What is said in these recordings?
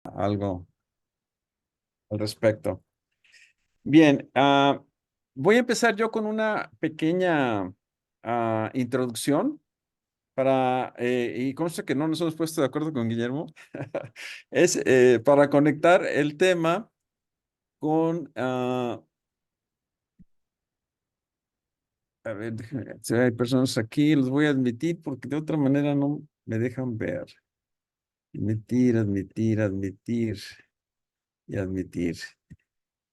algo al respecto. Bien, voy a empezar yo con una pequeña introducción y consta que no nos hemos puesto de acuerdo con Guillermo, es para conectar el tema con, a ver, si hay personas aquí, los voy a admitir porque de otra manera no me dejan ver. Admitir, admitir, admitir y admitir.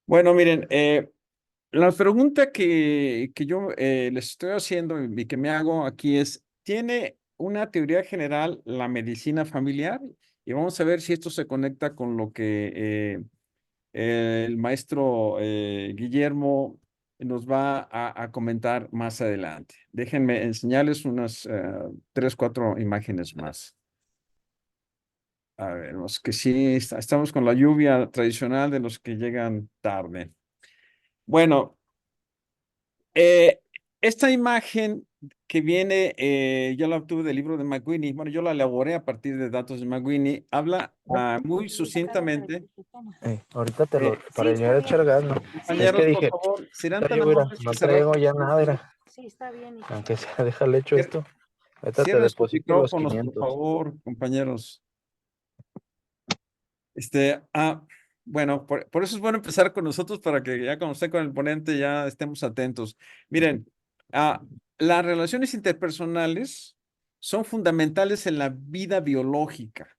Bueno, miren, la pregunta que yo les estoy haciendo y que me hago aquí es, ¿tiene una teoría general la medicina familiar? Y vamos a ver si esto se conecta con lo que el maestro Guillermo nos va a comentar más adelante. Déjenme enseñarles unas 3, 4 imágenes más. A ver, los que sí, estamos con la lluvia tradicional de los que llegan tarde. Bueno, Eh, esta imagen que viene, yo la obtuve del libro de McWhinney. Bueno, yo la elaboré a partir de datos de McWhinney. Habla muy sucintamente. Ahorita te lo, eh, para ir a echar gas, ¿no? Es que compañeros, por dije, favor, serán tan traigo, mira, amables no que cerrar traigo ya sus nada, micrófonos. mira. Aunque sea, déjale hecho Cier- esto. Ahorita te Cierren sus deposito los micrófonos, por 500. favor, compañeros. Este, bueno, por eso es bueno empezar con nosotros para que ya cuando esté con el ponente ya estemos atentos. Miren, ah, las relaciones interpersonales son fundamentales en la vida biológica.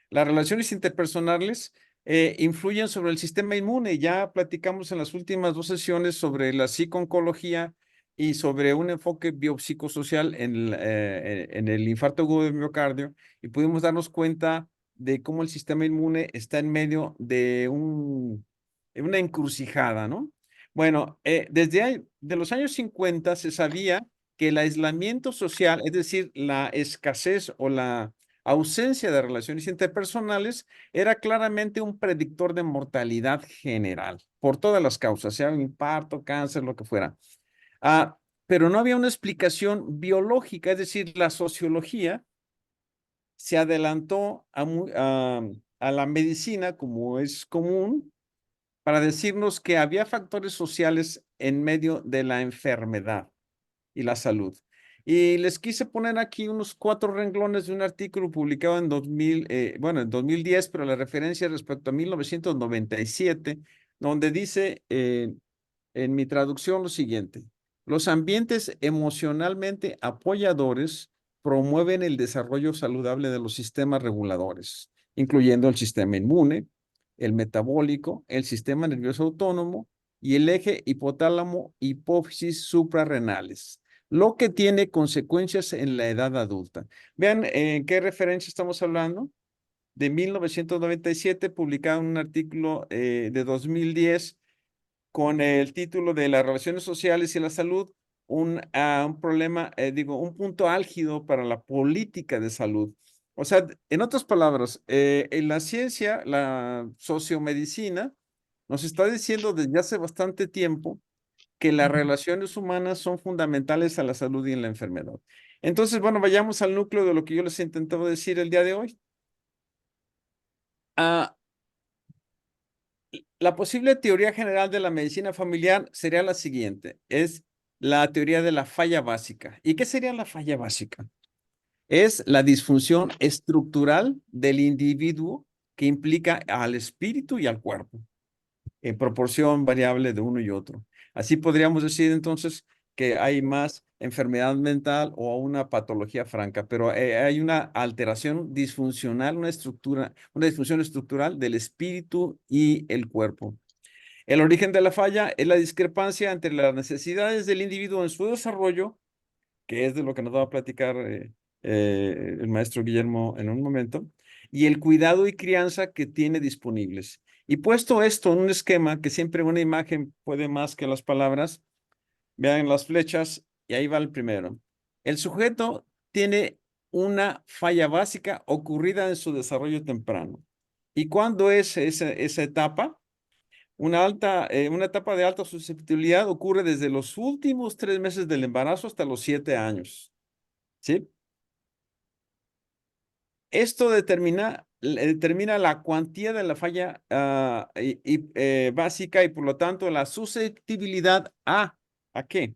Las relaciones interpersonales influyen sobre el sistema inmune. Ya platicamos en las últimas 2 sesiones sobre la psico-oncología y sobre un enfoque biopsicosocial en el infarto agudo del miocardio y pudimos darnos cuenta de cómo el sistema inmune está en medio de una encrucijada, ¿no? Bueno, de los años 50 se sabía que el aislamiento social, es decir, la escasez o la ausencia de relaciones interpersonales, era claramente un predictor de mortalidad general, por todas las causas, sea un infarto, cáncer, lo que fuera. Ah, pero no había una explicación biológica, es decir, la sociología se adelantó a la medicina, como es común, para decirnos que había factores sociales en medio de la enfermedad y la salud. Y les quise poner aquí unos 4 renglones de un artículo publicado en 2000, bueno, en 2010, pero la referencia respecto a 1997, donde dice en mi traducción lo siguiente: los ambientes emocionalmente apoyadores promueven el desarrollo saludable de los sistemas reguladores, incluyendo el sistema inmune, el metabólico, el sistema nervioso autónomo y el eje hipotálamo-hipófisis suprarrenales, lo que tiene consecuencias en la edad adulta. Vean en qué referencia estamos hablando. De 1997, publicado en un artículo de 2010 con el título de las relaciones sociales y la salud, un problema, un punto álgido para la política de salud. O sea, en otras palabras, en la ciencia, la sociomedicina, nos está diciendo desde hace bastante tiempo que las relaciones humanas son fundamentales a la salud y en la enfermedad. Entonces, bueno, vayamos al núcleo de lo que yo les he intentado decir el día de hoy. Ah, la posible teoría general de la medicina familiar sería la siguiente: es la teoría de la falla básica. ¿Y qué sería la falla básica? Es la disfunción estructural del individuo que implica al espíritu y al cuerpo, en proporción variable de uno y otro. Así podríamos decir entonces que hay más enfermedad mental o una patología franca, pero hay una alteración disfuncional, una disfunción estructural del espíritu y el cuerpo. El origen de la falla es la discrepancia entre las necesidades del individuo en su desarrollo, que es de lo que nos va a platicar el maestro Guillermo en un momento, y el cuidado y crianza que tiene disponibles. Y puesto esto en un esquema, que siempre una imagen puede más que las palabras, vean las flechas y ahí va el primero. El sujeto tiene una falla básica ocurrida en su desarrollo temprano. ¿Y cuándo es esa etapa? Una etapa de alta susceptibilidad ocurre desde los últimos 3 meses del embarazo hasta los 7 años. ¿Sí? Esto determina determina la cuantía de la falla básica y por lo tanto la susceptibilidad ¿a qué?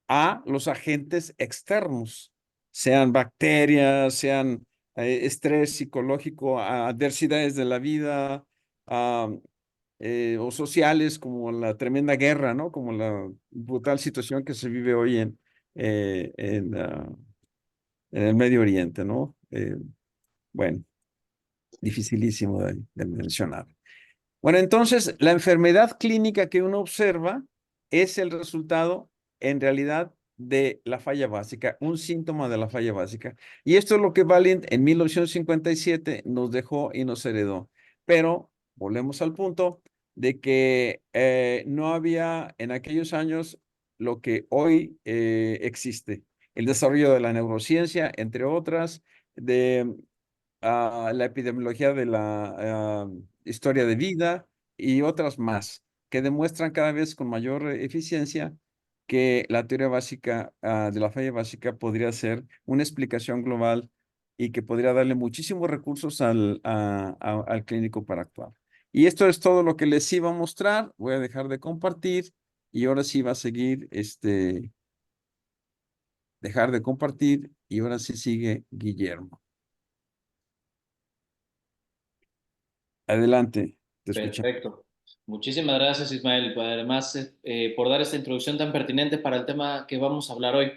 A los agentes externos, sean bacterias, sean estrés psicológico, adversidades de la vida, ah, o sociales como la tremenda guerra, ¿no? Como la brutal situación que se vive hoy en el Medio Oriente, ¿no? Bueno, dificilísimo de mencionar. Bueno, entonces, la enfermedad clínica que uno observa es el resultado, en realidad, de la falla básica, un síntoma de la falla básica. Y esto es lo que Valiant en 1957 nos dejó y nos heredó. Pero volvemos al punto de que no había en aquellos años lo que hoy existe. El desarrollo de la neurociencia, entre otras, de la epidemiología de la historia de vida y otras más, que demuestran cada vez con mayor eficiencia que la teoría básica de la falla básica podría ser una explicación global y que podría darle muchísimos recursos al clínico para actuar. Y esto es todo lo que les iba a mostrar. Voy a dejar de compartir y ahora sí va a seguir, dejar de compartir y ahora sí sigue Guillermo. Adelante, te escuchamos. Perfecto. Muchísimas gracias, Ismael, además por dar esta introducción tan pertinente para el tema que vamos a hablar hoy.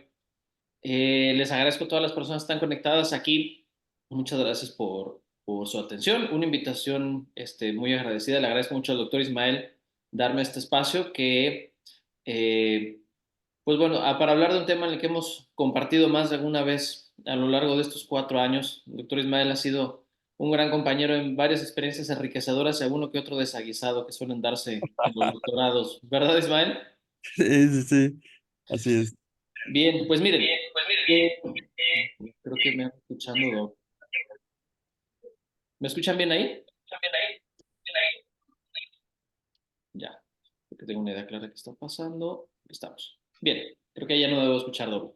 Les agradezco a todas las personas que están conectadas aquí. Muchas gracias por su atención. Una invitación muy agradecida. Le agradezco mucho al doctor Ismael darme este espacio que, pues bueno, para hablar de un tema en el que hemos compartido más de alguna vez a lo largo de estos 4 años. El doctor Ismael ha sido un gran compañero en varias experiencias enriquecedoras y alguno que otro desaguisado que suelen darse en los doctorados. ¿Verdad, Ismael? Sí, sí, sí, así es. Bien, pues miren, creo que me han escuchando. ¿Me escuchan bien ahí? Ya, porque tengo una idea clara de qué está pasando. Estamos. Bien, creo que ya no debo escuchar doble.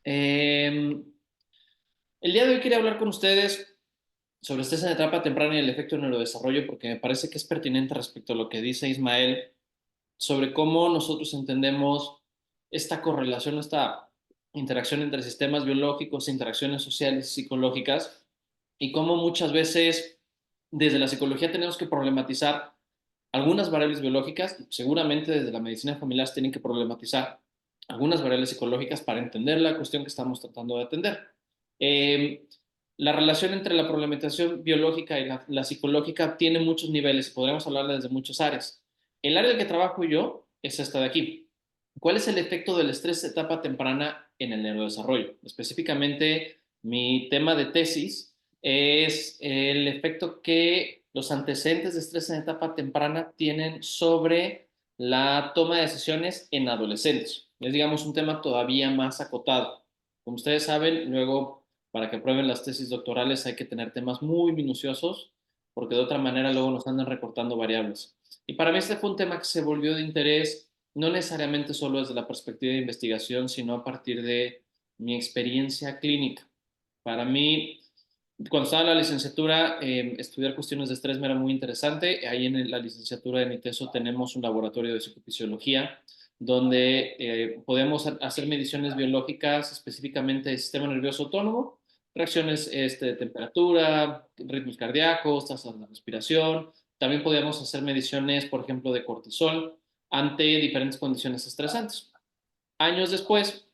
Eh, el día de hoy quería hablar con ustedes sobre estrés en etapa temprana y el efecto neurodesarrollo porque me parece que es pertinente respecto a lo que dice Ismael sobre cómo nosotros entendemos esta correlación, esta interacción entre sistemas biológicos, interacciones sociales y psicológicas, y cómo muchas veces desde la psicología tenemos que problematizar algunas variables biológicas, seguramente desde la medicina familiar se tienen que problematizar algunas variables psicológicas para entender la cuestión que estamos tratando de atender. Eh, la relación entre la problematización biológica y la psicológica tiene muchos niveles y podríamos hablar desde muchas áreas. El área en que trabajo yo es esta de aquí. ¿Cuál es el efecto del estrés de etapa temprana en el neurodesarrollo? Específicamente, mi tema de tesis es el efecto que los antecedentes de estrés en etapa temprana tienen sobre la toma de decisiones en adolescentes. Es, digamos, un tema todavía más acotado. Como ustedes saben, luego, para que aprueben las tesis doctorales hay que tener temas muy minuciosos, porque de otra manera luego nos andan recortando variables. Y para mí este fue un tema que se volvió de interés, no necesariamente solo desde la perspectiva de investigación, sino a partir de mi experiencia clínica. Para mí, cuando estaba en la licenciatura, estudiar cuestiones de estrés me era muy interesante. Ahí en la licenciatura de mi tesis tenemos un laboratorio de psicofisiología donde podemos hacer mediciones biológicas específicamente del sistema nervioso autónomo, reacciones de temperatura, ritmos cardíacos, tasas de respiración. También podíamos hacer mediciones, por ejemplo, de cortisol ante diferentes condiciones estresantes. Años después,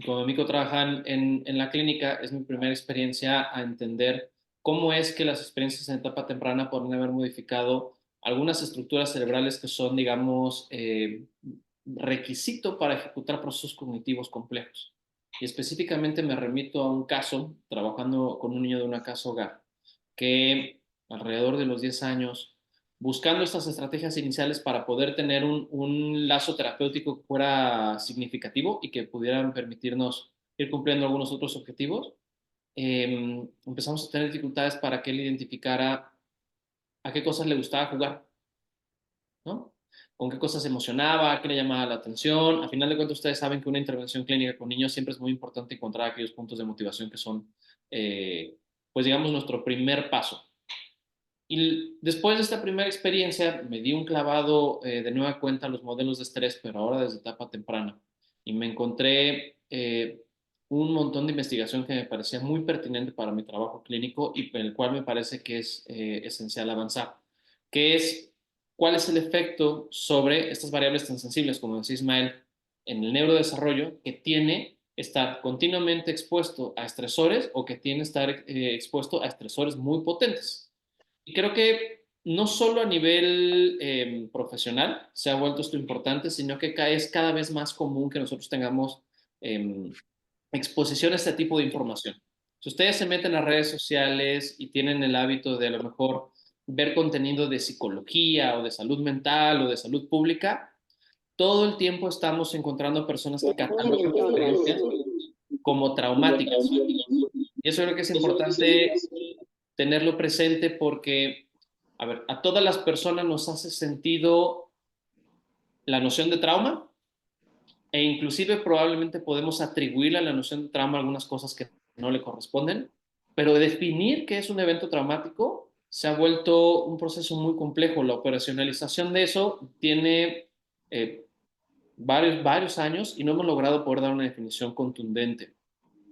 como Mico trabaja en la clínica, es mi primera experiencia a entender cómo es que las experiencias en etapa temprana pueden haber modificado algunas estructuras cerebrales que son, digamos, requisito para ejecutar procesos cognitivos complejos. Y específicamente me remito a un caso, trabajando con un niño de una casa hogar, que alrededor de los 10 años buscando estas estrategias iniciales para poder tener un lazo terapéutico que fuera significativo y que pudieran permitirnos ir cumpliendo algunos otros objetivos, empezamos a tener dificultades para que él identificara a qué cosas le gustaba jugar, ¿no? Con qué cosas se emocionaba, qué le llamaba la atención. A final de cuentas, ustedes saben que una intervención clínica con niños siempre es muy importante encontrar aquellos puntos de motivación que son, pues digamos, nuestro primer paso. Y después de esta primera experiencia, me di un clavado de nueva cuenta a los modelos de estrés, pero ahora desde etapa temprana. Y me encontré un montón de investigación que me parecía muy pertinente para mi trabajo clínico y por el cual me parece que es esencial avanzar, que es cuál es el efecto sobre estas variables tan sensibles, como decía Ismael, en el neurodesarrollo que tiene estar continuamente expuesto a estresores o que tiene estar expuesto a estresores muy potentes. Y creo que no solo a nivel profesional se ha vuelto esto importante, sino que es cada vez más común que nosotros tengamos eh, exposición a este tipo de información. Si ustedes se meten a redes sociales y tienen el hábito de a lo mejor ver contenido de psicología o de salud mental o de salud pública, todo el tiempo estamos encontrando personas que catalogan experiencias como traumáticas. Y eso creo que es importante tenerlo presente porque, a ver, a todas las personas nos hace sentido la noción de trauma e inclusive probablemente podemos atribuirle a la noción de trauma algunas cosas que no le corresponden, pero definir qué es un evento traumático se ha vuelto un proceso muy complejo. La operacionalización de eso tiene varios años y no hemos logrado poder dar una definición contundente,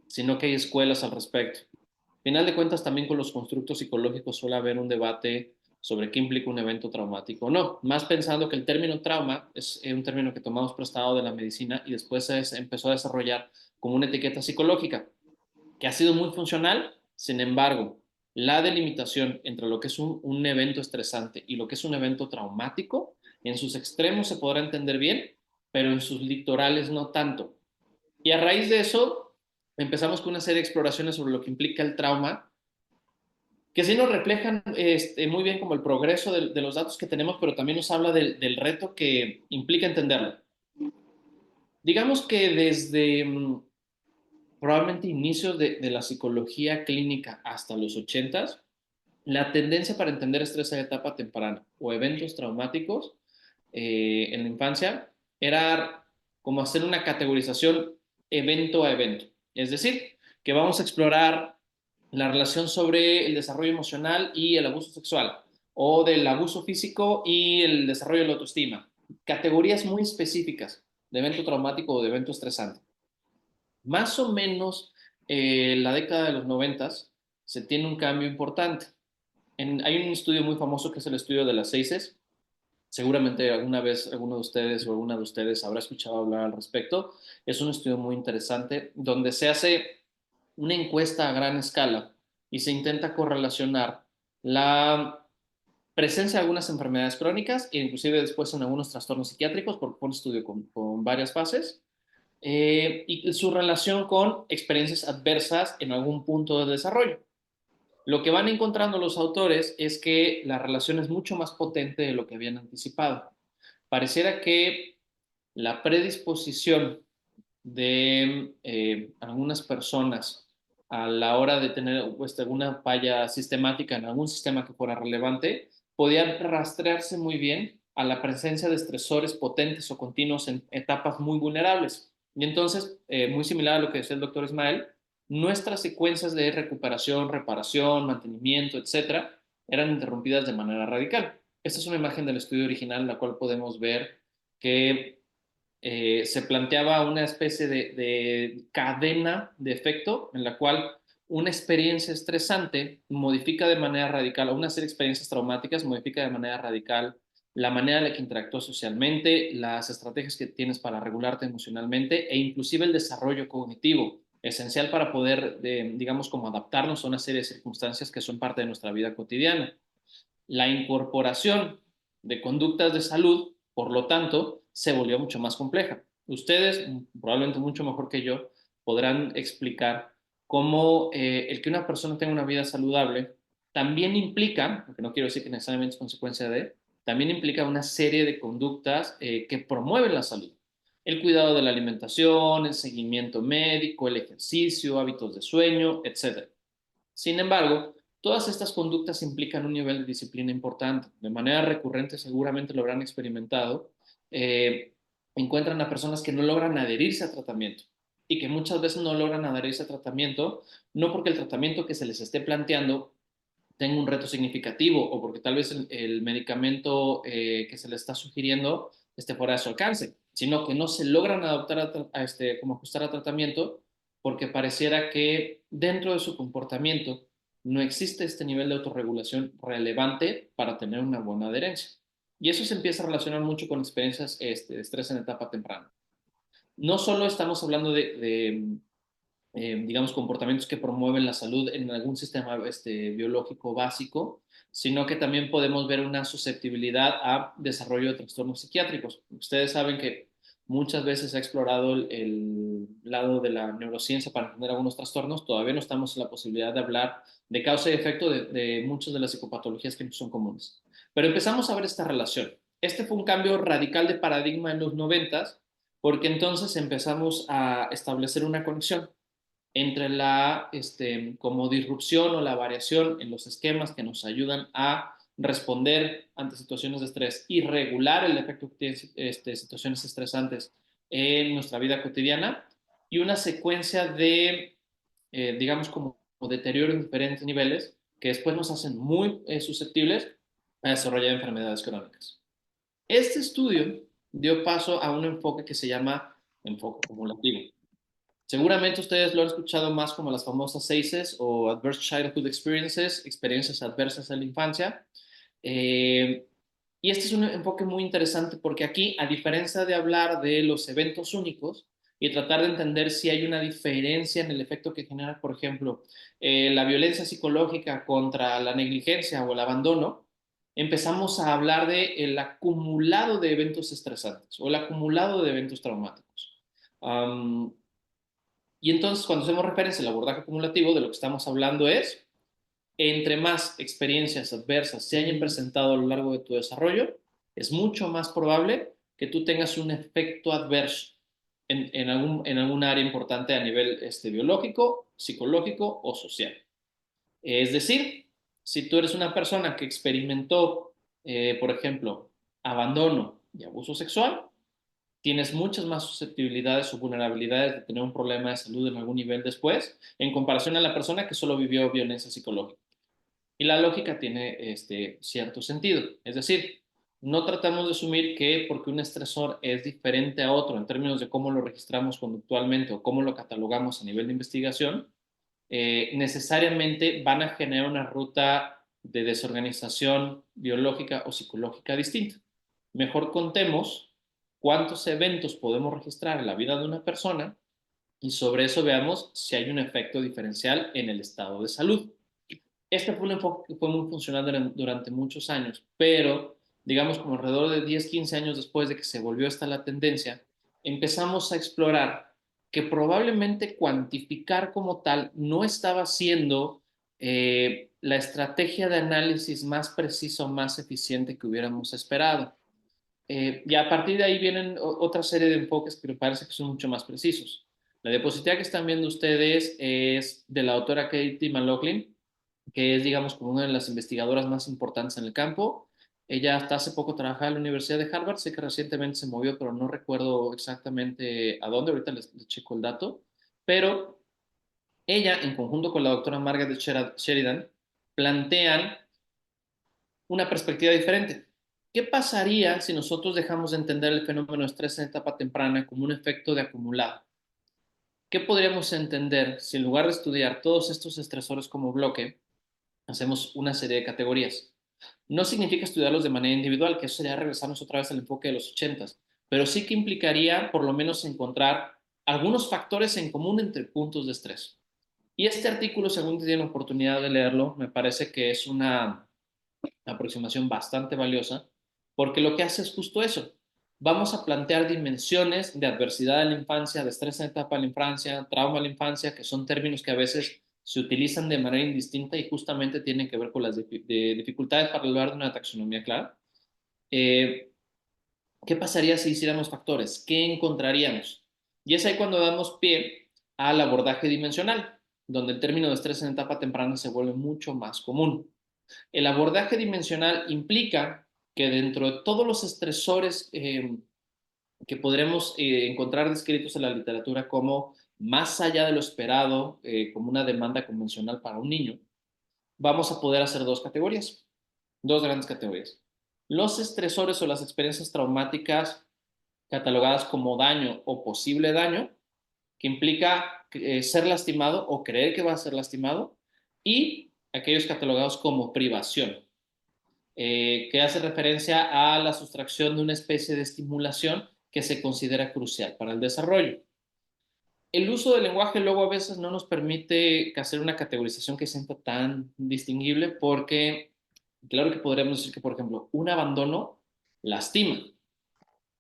sino que hay escuelas al respecto. Final de cuentas, también con los constructos psicológicos suele haber un debate sobre qué implica un evento traumático o no, más pensando que el término trauma es un término que tomamos prestado de la medicina y después se empezó a desarrollar como una etiqueta psicológica, que ha sido muy funcional. Sin embargo, la delimitación entre lo que es un evento estresante y lo que es un evento traumático, en sus extremos se podrá entender bien, pero en sus litorales no tanto. Y a raíz de eso, empezamos con una serie de exploraciones sobre lo que implica el trauma, que sí nos reflejan muy bien como el progreso de los datos que tenemos, pero también nos habla del reto que implica entenderlo. Digamos que desde probablemente inicios de la psicología clínica hasta los 80s, la tendencia para entender estrés en etapa temprana o eventos traumáticos en la infancia era como hacer una categorización evento a evento. Es decir, que vamos a explorar la relación sobre el desarrollo emocional y el abuso sexual, o del abuso físico y el desarrollo de la autoestima. Categorías muy específicas de evento traumático o de evento estresante. Más o menos la década de los 90 se tiene un cambio importante. Hay un estudio muy famoso que es el estudio de las seises. Seguramente alguna vez alguno de ustedes o alguna de ustedes habrá escuchado hablar al respecto. Es un estudio muy interesante donde se hace una encuesta a gran escala y se intenta correlacionar la presencia de algunas enfermedades crónicas e inclusive después en algunos trastornos psiquiátricos, porque fue un estudio con varias fases, y su relación con experiencias adversas en algún punto de desarrollo. Lo que van encontrando los autores es que la relación es mucho más potente de lo que habían anticipado. Pareciera que la predisposición de algunas personas a la hora de tener pues, alguna falla sistemática en algún sistema que fuera relevante, podía rastrearse muy bien a la presencia de estresores potentes o continuos en etapas muy vulnerables. Y entonces, muy similar a lo que decía el doctor Ismael, nuestras secuencias de recuperación, reparación, mantenimiento, etcétera, eran interrumpidas de manera radical. Esta es una imagen del estudio original en la cual podemos ver que se planteaba una especie de cadena de efecto en la cual una experiencia estresante modifica de manera radical, o una serie de experiencias traumáticas modifica de manera radical la manera en la que interactúas socialmente, las estrategias que tienes para regularte emocionalmente e inclusive el desarrollo cognitivo, esencial para poder, digamos, como adaptarnos a una serie de circunstancias que son parte de nuestra vida cotidiana. La incorporación de conductas de salud, por lo tanto, se volvió mucho más compleja. Ustedes, probablemente mucho mejor que yo, podrán explicar cómo el que una persona tenga una vida saludable también implica, aunque no quiero decir que necesariamente es consecuencia de, también implica una serie de conductas que promueven la salud. El cuidado de la alimentación, el seguimiento médico, el ejercicio, hábitos de sueño, etc. Sin embargo, todas estas conductas implican un nivel de disciplina importante. De manera recurrente, seguramente lo habrán experimentado, encuentran a personas que no logran adherirse a tratamiento y que muchas veces no logran adherirse a tratamiento, no porque el tratamiento que se les esté planteando tenga un reto significativo o porque tal vez el medicamento que se le está sugiriendo esté fuera de su alcance, sino que no se logran adaptar como ajustar al tratamiento porque pareciera que dentro de su comportamiento no existe este nivel de autorregulación relevante para tener una buena adherencia. Y eso se empieza a relacionar mucho con experiencias de estrés en etapa temprana. No solo estamos hablando digamos, comportamientos que promueven la salud en algún sistema biológico básico, sino que también podemos ver una susceptibilidad a desarrollo de trastornos psiquiátricos. Ustedes saben que muchas veces se ha explorado el lado de la neurociencia para entender algunos trastornos, todavía no estamos en la posibilidad de hablar de causa y efecto de muchas de las psicopatologías que son comunes. Pero empezamos a ver esta relación. Este fue un cambio radical de paradigma en los 90, porque entonces empezamos a establecer una conexión entre la como disrupción o la variación en los esquemas que nos ayudan a responder ante situaciones de estrés y regular el efecto que tienen situaciones estresantes en nuestra vida cotidiana y una secuencia de, digamos, como deterioro en diferentes niveles que después nos hacen muy susceptibles a desarrollar enfermedades crónicas. Este estudio dio paso a un enfoque que se llama enfoque acumulativo. Seguramente ustedes lo han escuchado más como las famosas ACEs o Adverse Childhood Experiences, experiencias adversas en la infancia. Y este es un enfoque muy interesante porque aquí, a diferencia de hablar de los eventos únicos y tratar de entender si hay una diferencia en el efecto que genera, por ejemplo, la violencia psicológica contra la negligencia o el abandono, empezamos a hablar de el acumulado de eventos estresantes o el acumulado de eventos traumáticos. Y entonces, cuando hacemos referencia al abordaje acumulativo, de lo que estamos hablando es, entre más experiencias adversas se hayan presentado a lo largo de tu desarrollo, es mucho más probable que tú tengas un efecto adverso en algún área importante a nivel biológico, psicológico o social. Es decir, si tú eres una persona que experimentó, por ejemplo, abandono y abuso sexual, tienes muchas más susceptibilidades o vulnerabilidades de tener un problema de salud en algún nivel después, en comparación a la persona que solo vivió violencia psicológica. Y la lógica tiene cierto sentido. Es decir, no tratamos de asumir que porque un estresor es diferente a otro en términos de cómo lo registramos conductualmente o cómo lo catalogamos a nivel de investigación, necesariamente van a generar una ruta de desorganización biológica o psicológica distinta. Mejor contemos cuántos eventos podemos registrar en la vida de una persona y sobre eso veamos si hay un efecto diferencial en el estado de salud. Este fue un enfoque que fue muy funcional durante muchos años, pero digamos como alrededor de 10, 15 años después de que se volvió esta la tendencia, empezamos a explorar que probablemente cuantificar como tal no estaba siendo la estrategia de análisis más precisa o más eficiente que hubiéramos esperado. Y a partir de ahí vienen otra serie de enfoques que me parece que son mucho más precisos. La diapositiva que están viendo ustedes es de la autora Katie McLaughlin, que es, digamos, como una de las investigadoras más importantes en el campo. Ella hasta hace poco trabajaba en la Universidad de Harvard, sé que recientemente se movió, pero no recuerdo exactamente a dónde, ahorita les checo el dato, pero ella, en conjunto con la doctora Margaret Sheridan, plantean una perspectiva diferente. ¿Qué pasaría si nosotros dejamos de entender el fenómeno de estrés en etapa temprana como un efecto de acumulado? ¿Qué podríamos entender si en lugar de estudiar todos estos estresores como bloque, hacemos una serie de categorías? No significa estudiarlos de manera individual, que eso sería regresarnos otra vez al enfoque de los 80s, pero sí que implicaría por lo menos encontrar algunos factores en común entre puntos de estrés. Y este artículo, según tienen la oportunidad de leerlo, me parece que es una aproximación bastante valiosa, porque lo que hace es justo eso. Vamos a plantear dimensiones de adversidad en la infancia, de estrés en etapa de la infancia, trauma en la infancia, que son términos que a veces se utilizan de manera indistinta y justamente tienen que ver con las dificultades para hablar de una taxonomía clara. ¿Qué pasaría si hiciéramos factores? ¿Qué encontraríamos? Y es ahí cuando damos pie al abordaje dimensional, donde el término de estrés en etapa temprana se vuelve mucho más común. El abordaje dimensional implica que dentro de todos los estresores que podremos encontrar descritos en la literatura como más allá de lo esperado, como una demanda convencional para un niño, vamos a poder hacer dos categorías, dos grandes categorías. Los estresores o las experiencias traumáticas catalogadas como daño o posible daño, que implica ser lastimado o creer que va a ser lastimado, y aquellos catalogados como privación, que hace referencia a la sustracción de una especie de estimulación que se considera crucial para el desarrollo. El uso del lenguaje luego a veces no nos permite hacer una categorización que sienta tan distinguible porque, claro que podríamos decir que, por ejemplo, un abandono lastima,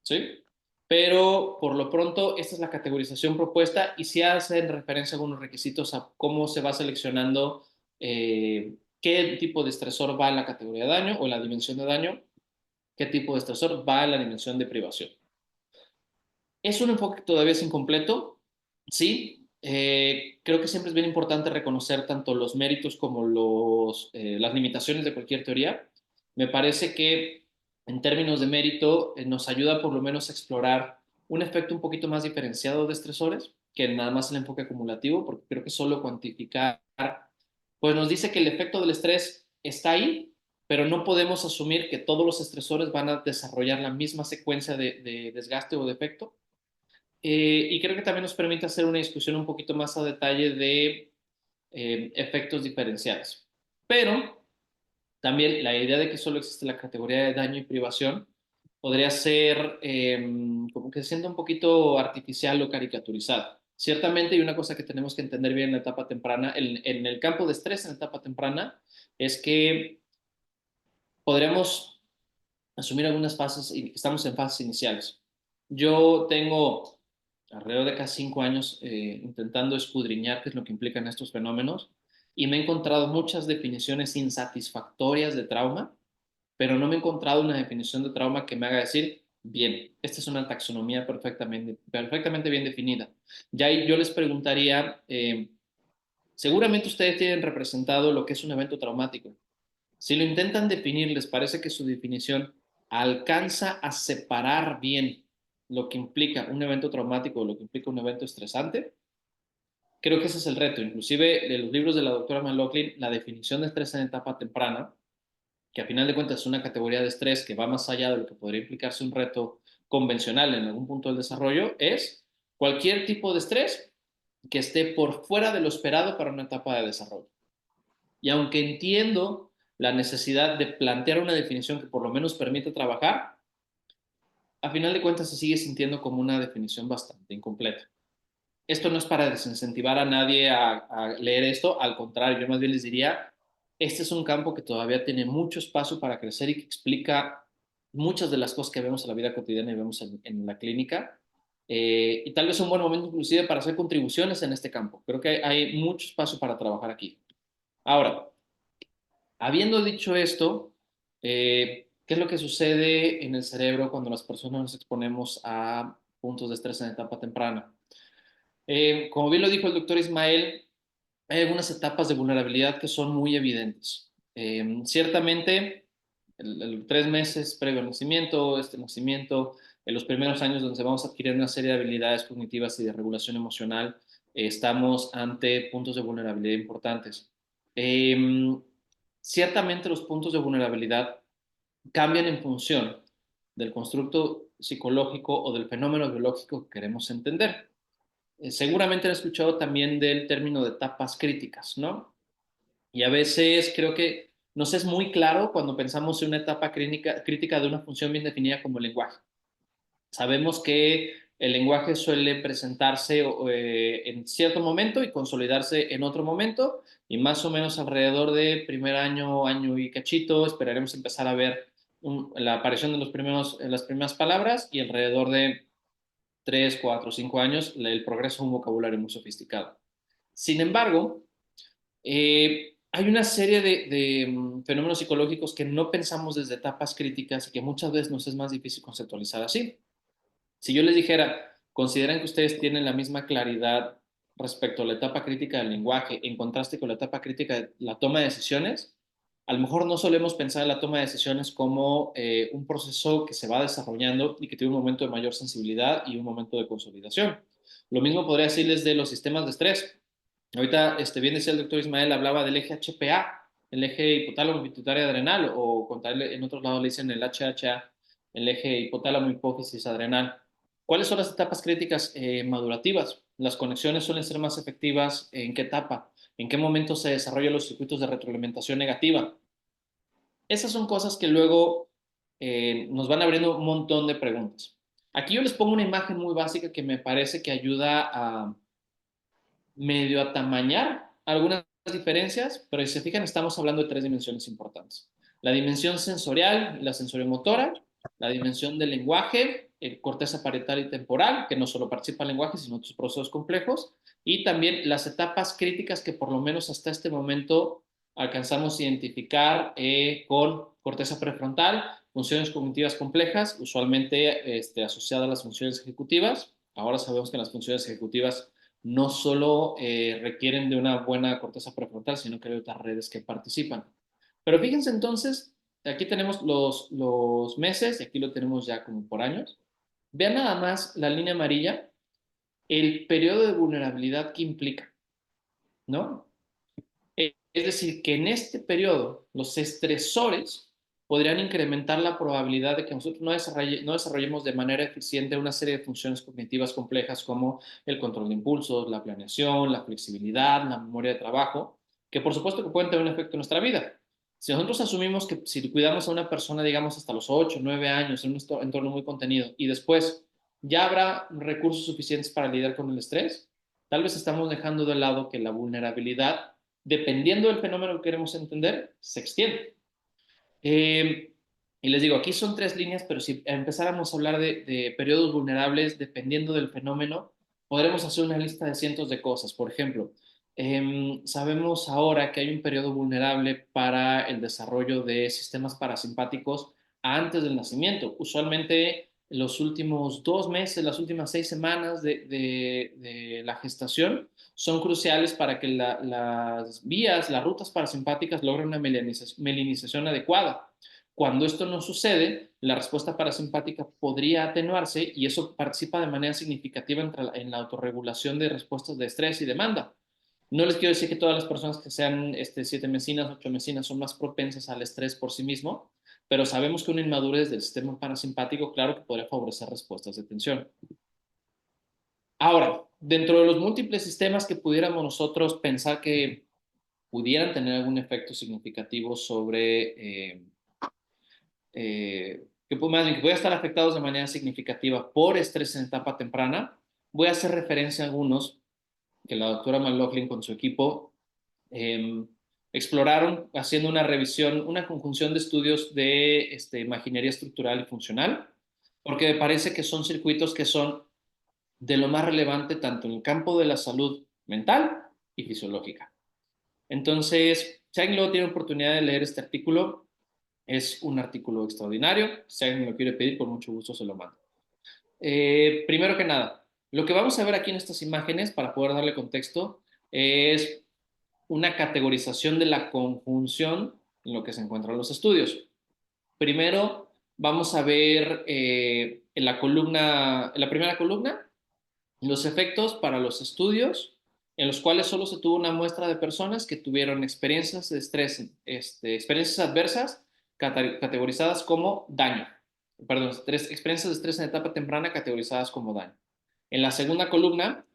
¿sí? Pero por lo pronto esta es la categorización propuesta y sí hace referencia a algunos requisitos a cómo se va seleccionando qué tipo de estresor va en la categoría de daño o en la dimensión de daño, qué tipo de estresor va en la dimensión de privación. Es un enfoque que todavía es incompleto, sí. Creo que siempre es bien importante reconocer tanto los méritos como las limitaciones de cualquier teoría. Me parece que en términos de mérito nos ayuda por lo menos a explorar un efecto un poquito más diferenciado de estresores que nada más el enfoque acumulativo, porque creo que solo cuantificar, pues nos dice que el efecto del estrés está ahí, pero no podemos asumir que todos los estresores van a desarrollar la misma secuencia de desgaste o de efecto. Y creo que también nos permite hacer una discusión un poquito más a detalle de efectos diferenciales. Pero también la idea de que solo existe la categoría de daño y privación podría ser como que se sienta un poquito artificial o caricaturizada. Ciertamente, y una cosa que tenemos que entender bien en la etapa temprana, en el campo de estrés en la etapa temprana, es que podríamos asumir algunas fases y estamos en fases iniciales. Yo tengo alrededor de casi 5 años intentando escudriñar qué es lo que implican estos fenómenos y me he encontrado muchas definiciones insatisfactorias de trauma, pero no me he encontrado una definición de trauma que me haga decir, bien, esta es una taxonomía perfectamente bien definida. Ya ahí yo les preguntaría, seguramente ustedes tienen representado lo que es un evento traumático. Si lo intentan definir, ¿les parece que su definición alcanza a separar bien lo que implica un evento traumático o lo que implica un evento estresante? Creo que ese es el reto. Inclusive de los libros de la doctora McLaughlin, la definición de estrés en etapa temprana, que a final de cuentas es una categoría de estrés que va más allá de lo que podría implicarse un reto convencional en algún punto del desarrollo, es cualquier tipo de estrés que esté por fuera de lo esperado para una etapa de desarrollo. Y aunque entiendo la necesidad de plantear una definición que por lo menos permita trabajar, a final de cuentas se sigue sintiendo como una definición bastante incompleta. Esto no es para desincentivar a nadie a leer esto, al contrario, yo más bien les diría, este es un campo que todavía tiene mucho espacio para crecer y que explica muchas de las cosas que vemos en la vida cotidiana y vemos en la clínica. Y tal vez un buen momento inclusive para hacer contribuciones en este campo. Creo que hay mucho espacio para trabajar aquí. Ahora, habiendo dicho esto, ¿qué es lo que sucede en el cerebro cuando las personas nos exponemos a puntos de estrés en etapa temprana? Como bien lo dijo el doctor Ismael, hay algunas etapas de vulnerabilidad que son muy evidentes. Ciertamente, 3 meses previo al nacimiento, este nacimiento, en los primeros años donde vamos a adquirir una serie de habilidades cognitivas y de regulación emocional, estamos ante puntos de vulnerabilidad importantes. Ciertamente los puntos de vulnerabilidad cambian en función del constructo psicológico o del fenómeno biológico que queremos entender. Seguramente han escuchado también del término de etapas críticas, ¿no? Y a veces creo que nos es muy claro cuando pensamos en una etapa crítica de una función bien definida como el lenguaje. Sabemos que el lenguaje suele presentarse en cierto momento y consolidarse en otro momento, y más o menos alrededor de primer año, año y cachito, esperaremos empezar a ver la aparición de las primeras palabras, y alrededor de 3, 4, 5 años el progreso de un vocabulario muy sofisticado. Sin embargo, hay una serie de fenómenos psicológicos que no pensamos desde etapas críticas y que muchas veces nos es más difícil conceptualizar así. Si yo les dijera, consideran que ustedes tienen la misma claridad respecto a la etapa crítica del lenguaje en contraste con la etapa crítica de la toma de decisiones, a lo mejor no solemos pensar en la toma de decisiones como un proceso que se va desarrollando y que tiene un momento de mayor sensibilidad y un momento de consolidación. Lo mismo podría decirles de los sistemas de estrés. Ahorita, bien decía el doctor Ismael, hablaba del eje HPA. el eje hipotálamo pituitario adrenal, o en otros lados le dicen el HHA, el eje hipotálamo hipófisis adrenal. ¿Cuáles son las etapas críticas madurativas? Las conexiones suelen ser más efectivas ¿en qué etapa? ¿En qué momento se desarrollan los circuitos de retroalimentación negativa? Esas son cosas que luego nos van abriendo un montón de preguntas. Aquí yo les pongo una imagen muy básica que me parece que ayuda a medio a tamañar algunas diferencias, pero si se fijan estamos hablando de 3 dimensiones importantes. La dimensión sensorial y la sensoriomotora, la dimensión del lenguaje, el corteza parietal y temporal, que no solo participa en el lenguaje, sino en otros procesos complejos, y también las etapas críticas que por lo menos hasta este momento alcanzamos a identificar con corteza prefrontal, funciones cognitivas complejas, usualmente asociadas a las funciones ejecutivas. Ahora sabemos que las funciones ejecutivas no solo requieren de una buena corteza prefrontal, sino que hay otras redes que participan. Pero fíjense entonces, aquí tenemos los meses, y aquí lo tenemos ya como por años. Vean nada más la línea amarilla, el periodo de vulnerabilidad que implica, ¿no? Es decir, que en este periodo los estresores podrían incrementar la probabilidad de que nosotros no desarrollemos de manera eficiente una serie de funciones cognitivas complejas como el control de impulsos, la planeación, la flexibilidad, la memoria de trabajo, que por supuesto que pueden tener un efecto en nuestra vida. Si nosotros asumimos que si cuidamos a una persona, digamos, hasta los 8, 9 años en un entorno muy contenido y después ya habrá recursos suficientes para lidiar con el estrés, tal vez estamos dejando de lado que la vulnerabilidad, dependiendo del fenómeno que queremos entender, se extiende. Y les digo, aquí son 3 líneas, pero si empezáramos a hablar de periodos vulnerables, dependiendo del fenómeno, podremos hacer una lista de cientos de cosas. Por ejemplo, sabemos ahora que hay un periodo vulnerable para el desarrollo de sistemas parasimpáticos antes del nacimiento. Usualmente los últimos 2 meses, las últimas 6 semanas de la gestación son cruciales para que las vías, las rutas parasimpáticas logren una mielinización adecuada. Cuando esto no sucede, la respuesta parasimpática podría atenuarse y eso participa de manera significativa en la autorregulación de respuestas de estrés y demanda. No les quiero decir que todas las personas que sean 7 mesinas, 8 mesinas son más propensas al estrés por sí mismo, pero sabemos que una inmadurez del sistema parasimpático, claro que podría favorecer respuestas de tensión. Ahora, dentro de los múltiples sistemas que pudiéramos nosotros pensar que pudieran tener algún efecto significativo sobre, más bien, que puedan estar afectados de manera significativa por estrés en etapa temprana, voy a hacer referencia a algunos que la doctora McLaughlin con su equipo eh, exploraron haciendo una revisión, una conjunción de estudios de imaginería estructural y funcional, porque me parece que son circuitos que son de lo más relevante tanto en el campo de la salud mental y fisiológica. Entonces, si alguien luego tiene oportunidad de leer este artículo, es un artículo extraordinario. Si alguien me lo quiere pedir, con mucho gusto se lo mando. Primero que nada, lo que vamos a ver aquí en estas imágenes, para poder darle contexto, es una categorización de la conjunción en lo que se encuentran los estudios. Primero, vamos a ver en la primera columna, los efectos para los estudios en los cuales solo se tuvo una muestra de personas que tuvieron experiencias de estrés, experiencias adversas categorizadas como daño. Perdón, experiencias de estrés en etapa temprana categorizadas como daño. En la segunda columna,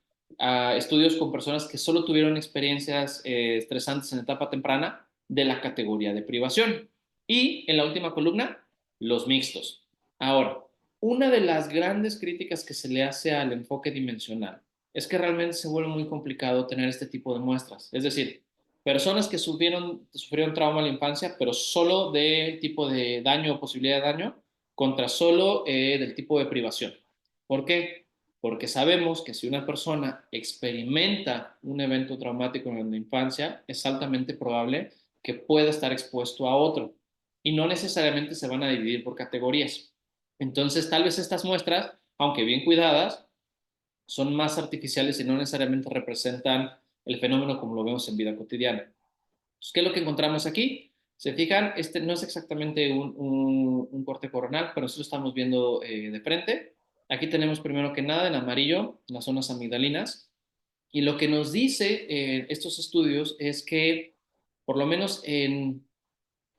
estudios con personas que solo tuvieron experiencias estresantes en etapa temprana de la categoría de privación. Y en la última columna, los mixtos. Ahora, una de las grandes críticas que se le hace al enfoque dimensional es que realmente se vuelve muy complicado tener este tipo de muestras. Es decir, personas que sufrieron trauma en la infancia, pero solo del tipo de daño o posibilidad de daño, contra solo del tipo de privación. ¿Por qué? Porque sabemos que si una persona experimenta un evento traumático en la infancia, es altamente probable que pueda estar expuesto a otro. Y no necesariamente se van a dividir por categorías. Entonces, tal vez estas muestras, aunque bien cuidadas, son más artificiales y no necesariamente representan el fenómeno como lo vemos en vida cotidiana. Entonces, ¿qué es lo que encontramos aquí? Se fijan, este no es exactamente un corte coronal, pero sí lo estamos viendo de frente. Aquí tenemos primero que nada en amarillo las zonas amigdalinas. Y lo que nos dice estos estudios es que por lo menos en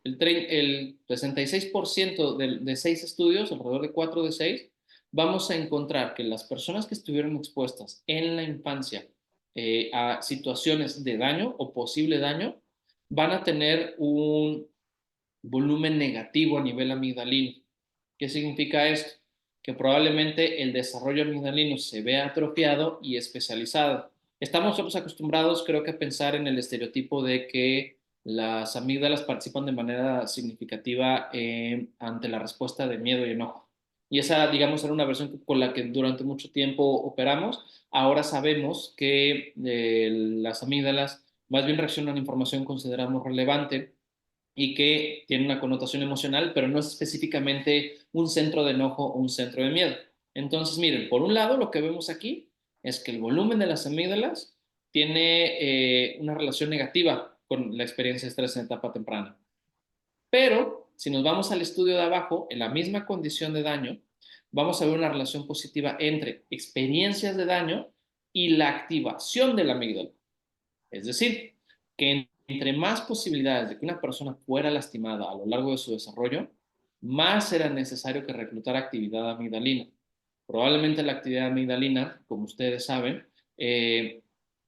el 66% de 6 estudios, alrededor de 4 de 6, vamos a encontrar que las personas que estuvieron expuestas en la infancia a situaciones de daño o posible daño van a tener un volumen negativo a nivel amigdalino. ¿Qué significa esto? Que probablemente el desarrollo amigdalino se vea atrofiado y especializado. Estamos nosotros acostumbrados, creo que, a pensar en el estereotipo de que las amígdalas participan de manera significativa ante la respuesta de miedo y enojo. Y esa, digamos, era una versión con la que durante mucho tiempo operamos. Ahora sabemos que las amígdalas más bien reaccionan a información que consideramos relevante y que tiene una connotación emocional, pero no es específicamente un centro de enojo o un centro de miedo. Entonces, miren, por un lado, lo que vemos aquí es que el volumen de las amígdalas tiene una relación negativa con la experiencia de estrés en etapa temprana. Pero, si nos vamos al estudio de abajo, en la misma condición de daño, vamos a ver una relación positiva entre experiencias de daño y la activación de la amígdala. Es decir, que entre más posibilidades de que una persona fuera lastimada a lo largo de su desarrollo, más era necesario que reclutara actividad amigdalina. Probablemente la actividad amigdalina, como ustedes saben,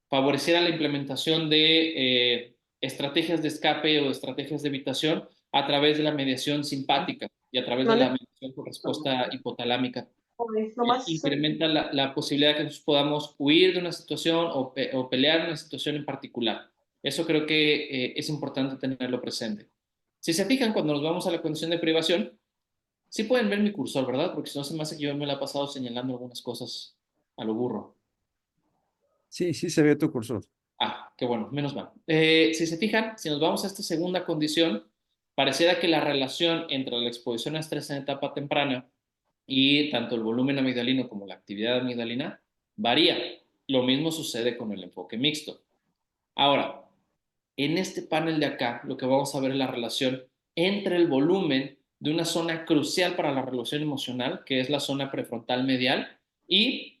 favoreciera la implementación de estrategias de escape o estrategias de evitación a través de la mediación simpática y a través de la mediación por respuesta hipotalámica. Incrementa la posibilidad de que nosotros podamos huir de una situación o pelear una situación en particular. Eso creo que es importante tenerlo presente. Si se fijan, cuando nos vamos a la condición de privación, sí pueden ver mi cursor, ¿verdad? Porque si no se me hace que yo me la he pasado señalando algunas cosas a lo burro. Sí, sí se ve tu cursor. Ah, qué bueno, menos mal. Si se fijan, si nos vamos a esta segunda condición, pareciera que la relación entre la exposición a estrés en etapa temprana y tanto el volumen amigdalino como la actividad amigdalina varía. Lo mismo sucede con el enfoque mixto. Ahora, en este panel de acá, lo que vamos a ver es la relación entre el volumen de una zona crucial para la regulación emocional, que es la zona prefrontal medial, y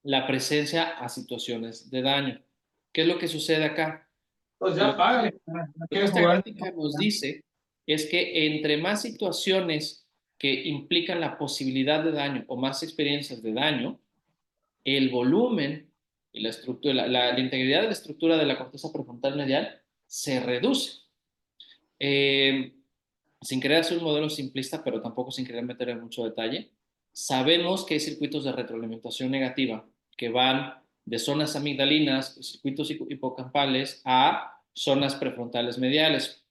la presencia a situaciones de daño. ¿Qué es lo que sucede acá? Pues ya págale. Lo que esta gráfica nos dice es que entre más situaciones que implican la posibilidad de daño o más experiencias de daño, el volumen y la estructura, la integridad de la estructura de la corteza prefrontal medial se reduce. Eh, Sin querer hacer un modelo simplista, pero tampoco sin querer meter en mucho detalle, sabemos que hay circuitos de retroalimentación negativa que van de zonas amigdalinas, circuitos hipocampales, a zonas prefrontales mediales.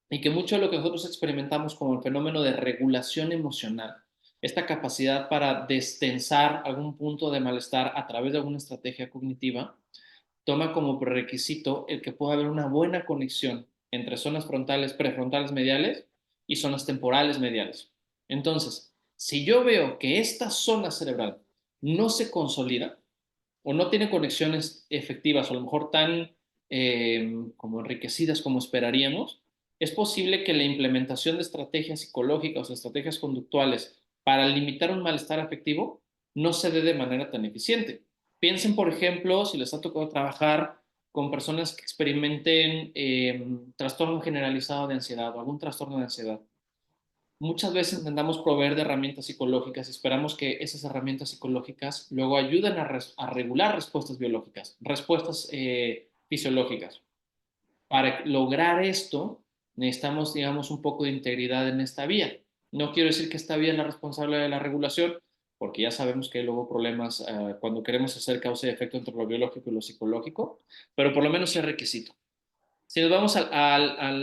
Y que mucho de lo que nosotros experimentamos como el fenómeno de regulación emocional, esta capacidad para destensar algún punto de malestar a través de alguna estrategia cognitiva, toma como prerequisito el que pueda haber una buena conexión entre zonas frontales, prefrontales mediales y zonas temporales mediales. Entonces, si yo veo que esta zona cerebral no se consolida o no tiene conexiones efectivas o a lo mejor tan como enriquecidas como esperaríamos, es posible que la implementación de estrategias psicológicas o estrategias conductuales para limitar un malestar afectivo no se dé de manera tan eficiente. Piensen, por ejemplo, si les ha tocado trabajar con personas que experimenten trastorno generalizado de ansiedad o algún trastorno de ansiedad. Muchas veces intentamos proveer de herramientas psicológicas y esperamos que esas herramientas psicológicas luego ayuden a regular respuestas biológicas, respuestas fisiológicas. Para lograr esto, necesitamos, digamos, un poco de integridad en esta vía. No quiero decir que esta vía es la responsable de la regulación, porque ya sabemos que hay luego problemas cuando queremos hacer causa y efecto entre lo biológico y lo psicológico, pero por lo menos es requisito. Si nos vamos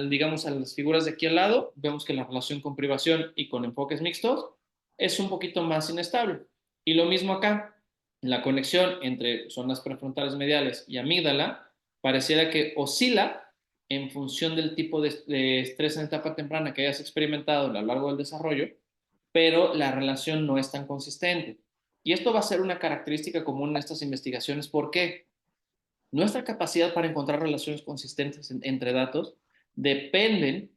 digamos, a las figuras de aquí al lado, vemos que la relación con privación y con enfoques mixtos es un poquito más inestable. Y lo mismo acá, la conexión entre zonas prefrontales mediales y amígdala pareciera que oscila en función del tipo de estrés en etapa temprana que hayas experimentado a lo largo del desarrollo, pero la relación no es tan consistente. Y esto va a ser una característica común en estas investigaciones. ¿Por qué? Nuestra capacidad para encontrar relaciones consistentes entre datos dependen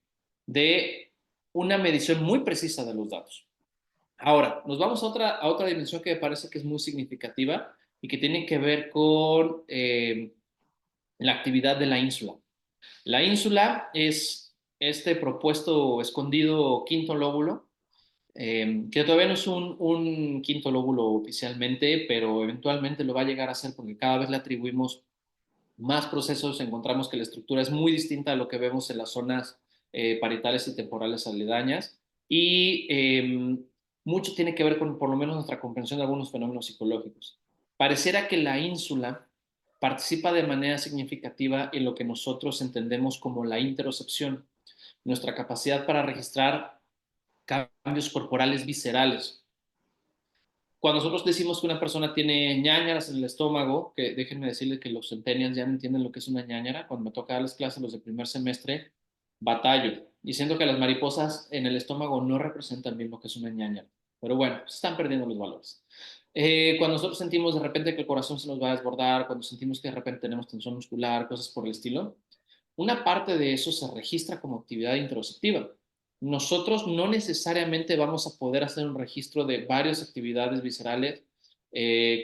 de una medición muy precisa de los datos. Ahora, nos vamos a otra dimensión que me parece que es muy significativa y que tiene que ver con la actividad de la ínsula. La ínsula es este propuesto escondido quinto lóbulo, que todavía no es un quinto lóbulo oficialmente, pero eventualmente lo va a llegar a ser porque cada vez le atribuimos más procesos, encontramos que la estructura es muy distinta a lo que vemos en las zonas parietales y temporales aledañas y mucho tiene que ver con por lo menos nuestra comprensión de algunos fenómenos psicológicos. Pareciera que la ínsula participa de manera significativa en lo que nosotros entendemos como la interocepción, nuestra capacidad para registrar cambios corporales viscerales. Cuando nosotros decimos que una persona tiene ñáñaras en el estómago, que déjenme decirles que los centennials ya no entienden lo que es una ñáñara, cuando me toca darles clases los de primer semestre, batallo, diciendo que las mariposas en el estómago no representan bien lo que es una ñáñara. Pero bueno, se están perdiendo los valores. Cuando nosotros sentimos de repente que el corazón se nos va a desbordar, cuando sentimos que de repente tenemos tensión muscular, cosas por el estilo, una parte de eso se registra como actividad interoceptiva. Nosotros no necesariamente vamos a poder hacer un registro de varias actividades viscerales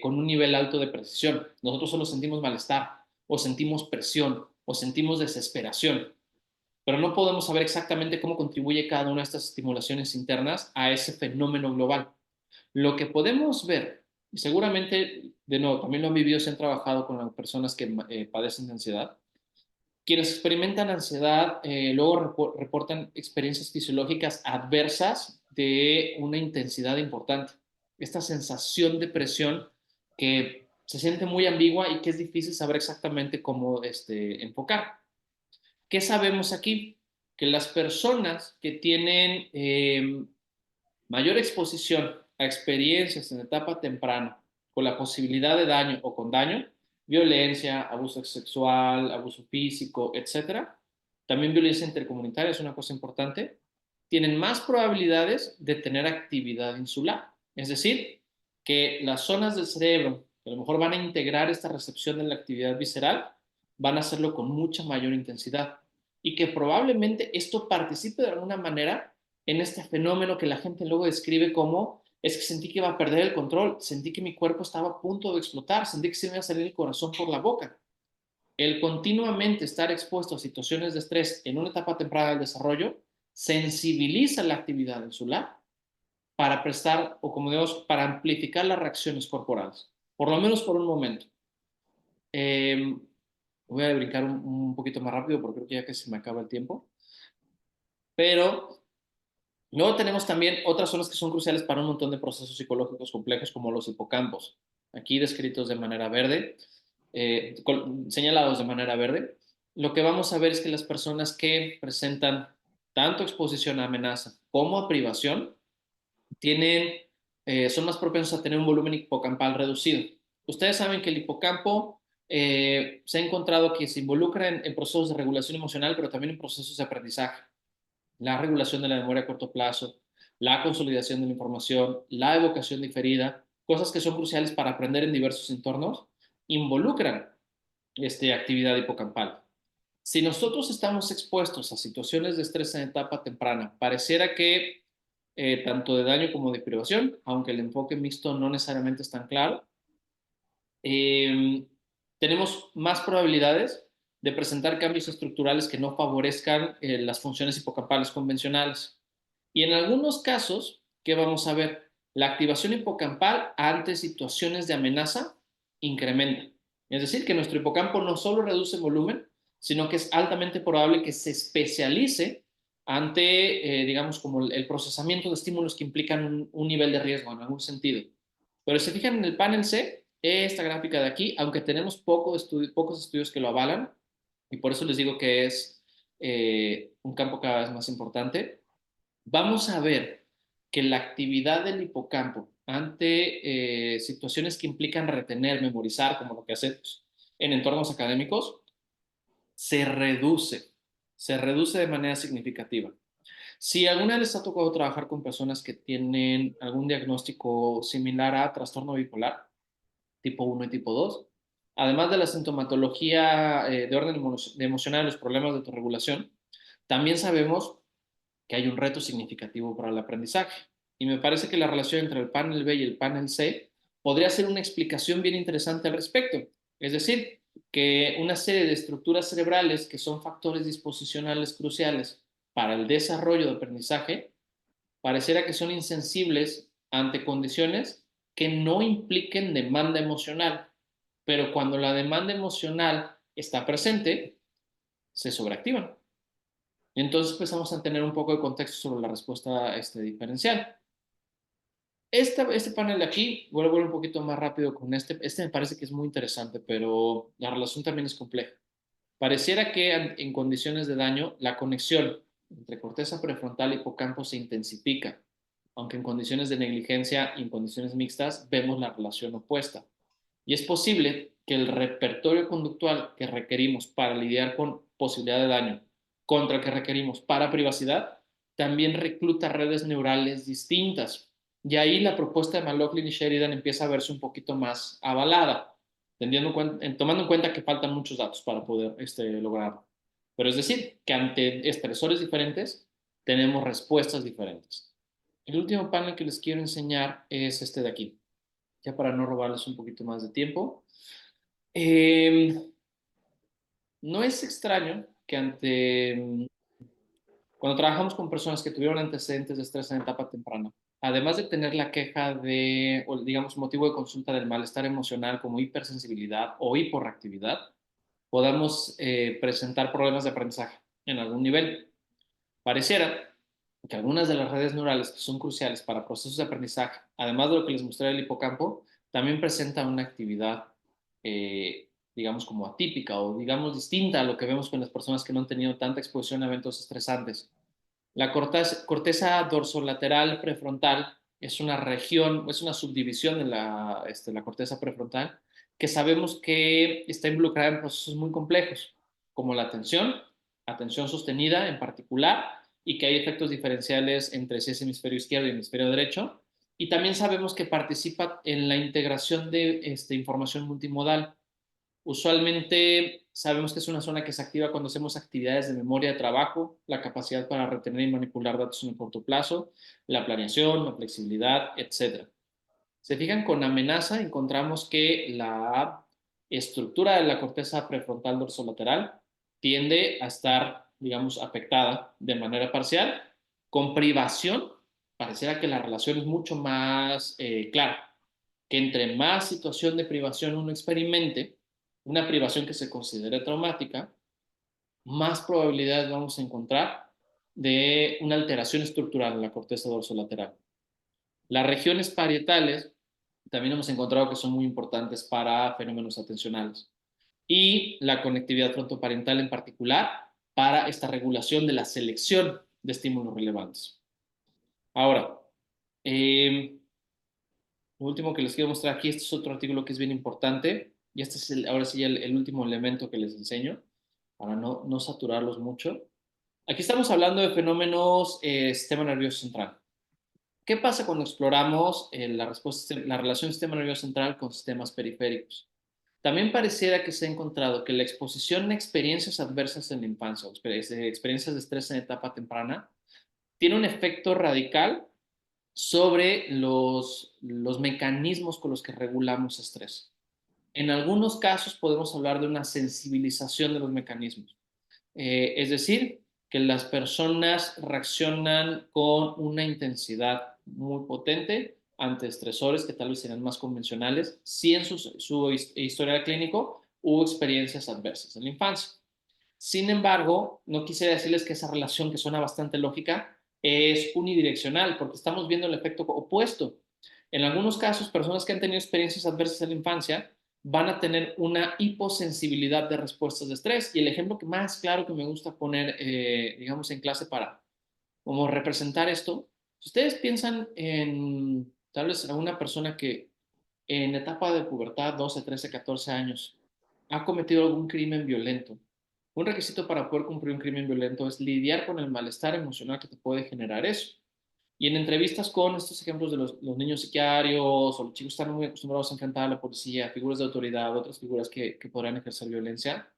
con un nivel alto de precisión. Nosotros solo sentimos malestar, o sentimos presión, o sentimos desesperación, pero no podemos saber exactamente cómo contribuye cada una de estas estimulaciones internas a ese fenómeno global. Lo que podemos ver, y seguramente, de nuevo, también lo han vivido, se han trabajado con las personas que padecen de ansiedad. Quienes experimentan ansiedad luego reportan experiencias fisiológicas adversas de una intensidad importante. Esta sensación de presión que se siente muy ambigua y que es difícil saber exactamente cómo enfocar. ¿Qué sabemos aquí? Que las personas que tienen mayor exposición a experiencias en etapa temprana con la posibilidad de daño o con daño, violencia, abuso sexual, abuso físico, etcétera, también violencia intercomunitaria es una cosa importante, tienen más probabilidades de tener actividad insular. Es decir, que las zonas del cerebro que a lo mejor van a integrar esta recepción de la actividad visceral van a hacerlo con mucha mayor intensidad y que probablemente esto participe de alguna manera en este fenómeno que la gente luego describe como es que sentí que iba a perder el control, sentí que mi cuerpo estaba a punto de explotar, sentí que se me iba a salir el corazón por la boca. El continuamente estar expuesto a situaciones de estrés en una etapa temprana del desarrollo sensibiliza la actividad insular para prestar, o como digamos, para amplificar las reacciones corporales, por lo menos por un momento. Voy a brincar un poquito más rápido porque creo que ya que se me acaba el tiempo. Pero luego tenemos también otras zonas que son cruciales para un montón de procesos psicológicos complejos como los hipocampos, aquí descritos de manera verde, señalados de manera verde. Lo que vamos a ver es que las personas que presentan tanto exposición a amenaza como a privación son más propensos a tener un volumen hipocampal reducido. Ustedes saben que el hipocampo se ha encontrado que se involucra en procesos de regulación emocional, pero también en procesos de aprendizaje, la regulación de la memoria a corto plazo, la consolidación de la información, la evocación diferida, cosas que son cruciales para aprender en diversos entornos, involucran actividad hipocampal. Si nosotros estamos expuestos a situaciones de estrés en etapa temprana, pareciera que tanto de daño como de privación, aunque el enfoque mixto no necesariamente es tan claro, tenemos más probabilidades de presentar cambios estructurales que no favorezcan las funciones hipocampales convencionales. Y en algunos casos, ¿qué vamos a ver? La activación hipocampal ante situaciones de amenaza incrementa. Es decir, que nuestro hipocampo no solo reduce volumen, sino que es altamente probable que se especialice ante, digamos, como el procesamiento de estímulos que implican un nivel de riesgo en algún sentido. Pero si se fijan en el panel C, esta gráfica de aquí, aunque tenemos pocos estudios que lo avalan, y por eso les digo que es un campo cada vez más importante, vamos a ver que la actividad del hipocampo ante situaciones que implican retener, memorizar, como lo que hacemos en entornos académicos, se reduce de manera significativa. Si alguna vez les ha tocado trabajar con personas que tienen algún diagnóstico similar a trastorno bipolar, tipo 1 y tipo 2, además de la sintomatología de orden emocional, los problemas de autorregulación, también sabemos que hay un reto significativo para el aprendizaje. Y me parece que la relación entre el panel B y el panel C podría ser una explicación bien interesante al respecto. Es decir, que una serie de estructuras cerebrales que son factores disposicionales cruciales para el desarrollo de aprendizaje, pareciera que son insensibles ante condiciones que no impliquen demanda emocional, pero cuando la demanda emocional está presente, se sobreactivan. Entonces empezamos a tener un poco de contexto sobre la respuesta diferencial. Este panel de aquí, voy a volver un poquito más rápido con este. Este me parece que es muy interesante, pero la relación también es compleja. Pareciera que en condiciones de daño, la conexión entre corteza prefrontal y hipocampo se intensifica, aunque en condiciones de negligencia y en condiciones mixtas vemos la relación opuesta. Y es posible que el repertorio conductual que requerimos para lidiar con posibilidad de daño contra el que requerimos para privacidad también recluta redes neurales distintas. Y ahí la propuesta de McLaughlin y Sheridan empieza a verse un poquito más avalada, tomando en cuenta que faltan muchos datos para poder lograrlo. Pero es decir, que ante estresores diferentes tenemos respuestas diferentes. El último panel que les quiero enseñar es este de aquí, ya para no robarles un poquito más de tiempo. No es extraño que cuando trabajamos con personas que tuvieron antecedentes de estrés en etapa temprana, además de tener la queja o digamos, motivo de consulta del malestar emocional como hipersensibilidad o hiporreactividad, podamos presentar problemas de aprendizaje en algún nivel. Pareciera que algunas de las redes neurales que son cruciales para procesos de aprendizaje, además de lo que les mostré del hipocampo, también presentan una actividad, digamos, como atípica o, digamos, distinta a lo que vemos con las personas que no han tenido tanta exposición a eventos estresantes. La corteza dorsolateral prefrontal es una región, es una subdivisión de la corteza prefrontal que sabemos que está involucrada en procesos muy complejos, como la atención sostenida en particular, y que hay efectos diferenciales entre si es hemisferio izquierdo y hemisferio derecho. Y también sabemos que participa en la integración de información multimodal. Usualmente sabemos que es una zona que se activa cuando hacemos actividades de memoria de trabajo, la capacidad para retener y manipular datos en el corto plazo, la planeación, la flexibilidad, etc. Se fijan, con amenaza encontramos que la estructura de la corteza prefrontal dorsolateral tiende a estar, digamos, afectada de manera parcial. Con privación, pareciera que la relación es mucho más clara, que entre más situación de privación uno experimente, una privación que se considere traumática, más probabilidades vamos a encontrar de una alteración estructural en la corteza dorsolateral. Las regiones parietales también hemos encontrado que son muy importantes para fenómenos atencionales. Y la conectividad frontoparental en particular para esta regulación de la selección de estímulos relevantes. Ahora, lo último que les quiero mostrar aquí, este es otro artículo que es bien importante, y este es ahora sí el último elemento que les enseño, para no saturarlos mucho. Aquí estamos hablando de fenómenos sistema nervioso central. ¿Qué pasa cuando exploramos la relación sistema nervioso central con sistemas periféricos? También pareciera que se ha encontrado que la exposición a experiencias adversas en la infancia, o experiencias de estrés en etapa temprana, tiene un efecto radical sobre los mecanismos con los que regulamos estrés. En algunos casos podemos hablar de una sensibilización de los mecanismos. Es decir, que las personas reaccionan con una intensidad muy potente ante estresores que tal vez serían más convencionales si en su historial clínico hubo experiencias adversas en la infancia. Sin embargo, no quisiera decirles que esa relación, que suena bastante lógica, es unidireccional, porque estamos viendo el efecto opuesto. En algunos casos, personas que han tenido experiencias adversas en la infancia van a tener una hiposensibilidad de respuestas de estrés. Y el ejemplo que más claro que me gusta poner, digamos, en clase para como representar esto, si ustedes piensan en tal vez a una persona que en etapa de pubertad, 12, 13, 14 años, ha cometido algún crimen violento. Un requisito para poder cumplir un crimen violento es lidiar con el malestar emocional que te puede generar eso. Y en entrevistas con estos ejemplos de los niños sicarios o los chicos que están muy acostumbrados a enfrentar a la policía, figuras de autoridad, otras figuras que podrán ejercer violencia,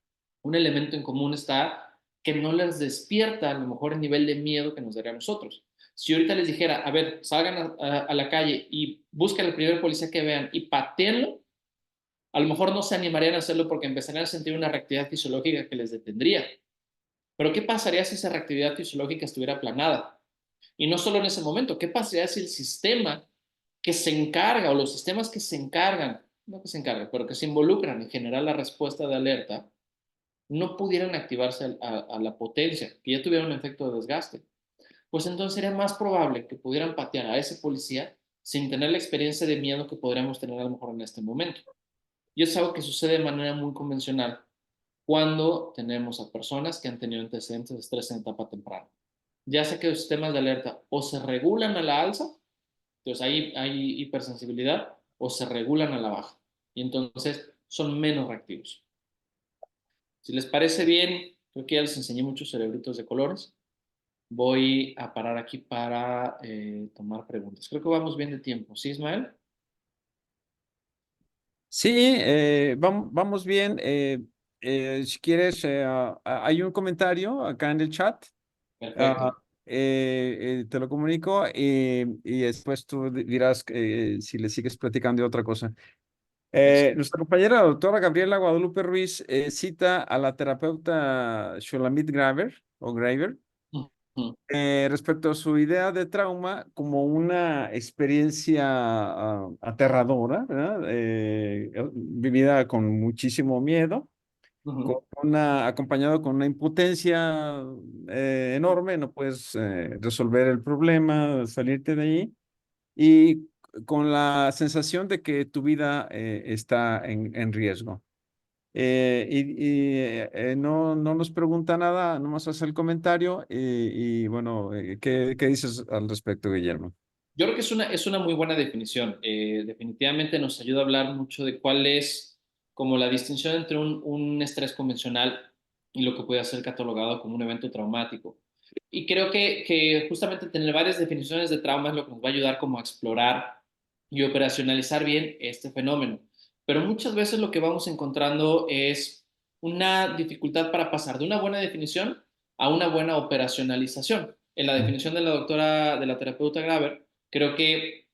un elemento en común está que no les despierta a lo mejor el nivel de miedo que nos daría a nosotros. Si ahorita les dijera, a ver, salgan a la calle y busquen al primer policía que vean y patéenlo, a lo mejor no se animarían a hacerlo porque empezarían a sentir una reactividad fisiológica que les detendría. Pero ¿qué pasaría si esa reactividad fisiológica estuviera aplanada? Y no solo en ese momento, ¿qué pasaría si el sistema que se encarga o los sistemas que se encargan, no que se encargan, pero que se involucran en generar la respuesta de alerta, no pudieran activarse a la potencia, que ya tuvieran un efecto de desgaste? Pues entonces sería más probable que pudieran patear a ese policía sin tener la experiencia de miedo que podríamos tener a lo mejor en este momento. Y es algo que sucede de manera muy convencional cuando tenemos a personas que han tenido antecedentes de estrés en etapa temprana. Ya sea que los sistemas de alerta o se regulan a la alza, entonces hay hipersensibilidad, o se regulan a la baja. Y entonces son menos reactivos. Si les parece bien, creo que ya les enseñé muchos cerebritos de colores. Voy a parar aquí para tomar preguntas. Creo que vamos bien de tiempo. ¿Sí, Ismael? Sí, vamos bien. Si quieres, hay un comentario acá en el chat. Perfecto. ah, Te lo comunico y después tú dirás si le sigues platicando de otra cosa. Nuestra compañera la doctora Gabriela Guadalupe Ruiz cita a la terapeuta Shulamit Graver Ujú, respecto a su idea de trauma como una experiencia aterradora, ¿verdad? Vivida con muchísimo miedo, ujú. acompañado con una impotencia enorme, no puedes resolver el problema, salirte de ahí, y con la sensación de que tu vida está en riesgo. No nos pregunta nada, nomás hace el comentario y bueno, ¿qué dices al respecto, Guillermo? Yo creo que es una muy buena definición. Definitivamente nos ayuda a hablar mucho de cuál es como la distinción entre un estrés convencional y lo que puede ser catalogado como un evento traumático. Y creo que justamente tener varias definiciones de trauma es lo que nos va a ayudar como a explorar y operacionalizar bien este fenómeno. Pero muchas veces lo que vamos encontrando es una dificultad para pasar de una buena definición a una buena operacionalización. En la definición de la doctora, de la terapeuta Graver, creo que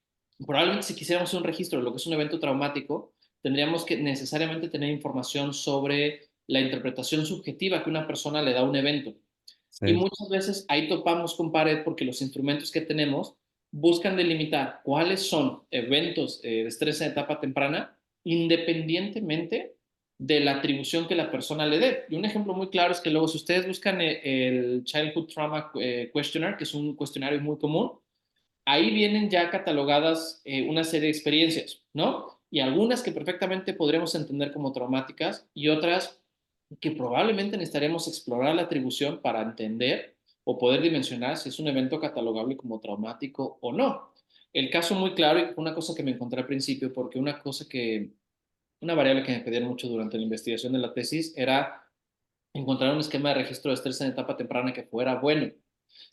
probablemente si quisiéramos un registro de lo que es un evento traumático, tendríamos que necesariamente tener información sobre la interpretación subjetiva que una persona le da a un evento. Y Sí, muchas veces ahí topamos con pared porque los instrumentos que tenemos buscan delimitar cuáles son eventos de estrés en etapa temprana independientemente de la atribución que la persona le dé. Y un ejemplo muy claro es que luego si ustedes buscan el Childhood Trauma Questionnaire, que es un cuestionario muy común, ahí vienen ya catalogadas una serie de experiencias, ¿no? Y algunas que perfectamente podremos entender como traumáticas y otras que probablemente necesitaremos explorar la atribución para entender o poder dimensionar si es un evento catalogable como traumático o no. El caso muy claro, y una cosa que me encontré al principio, porque una variable que me pedían mucho durante la investigación de la tesis era encontrar un esquema de registro de estrés en etapa temprana que fuera bueno.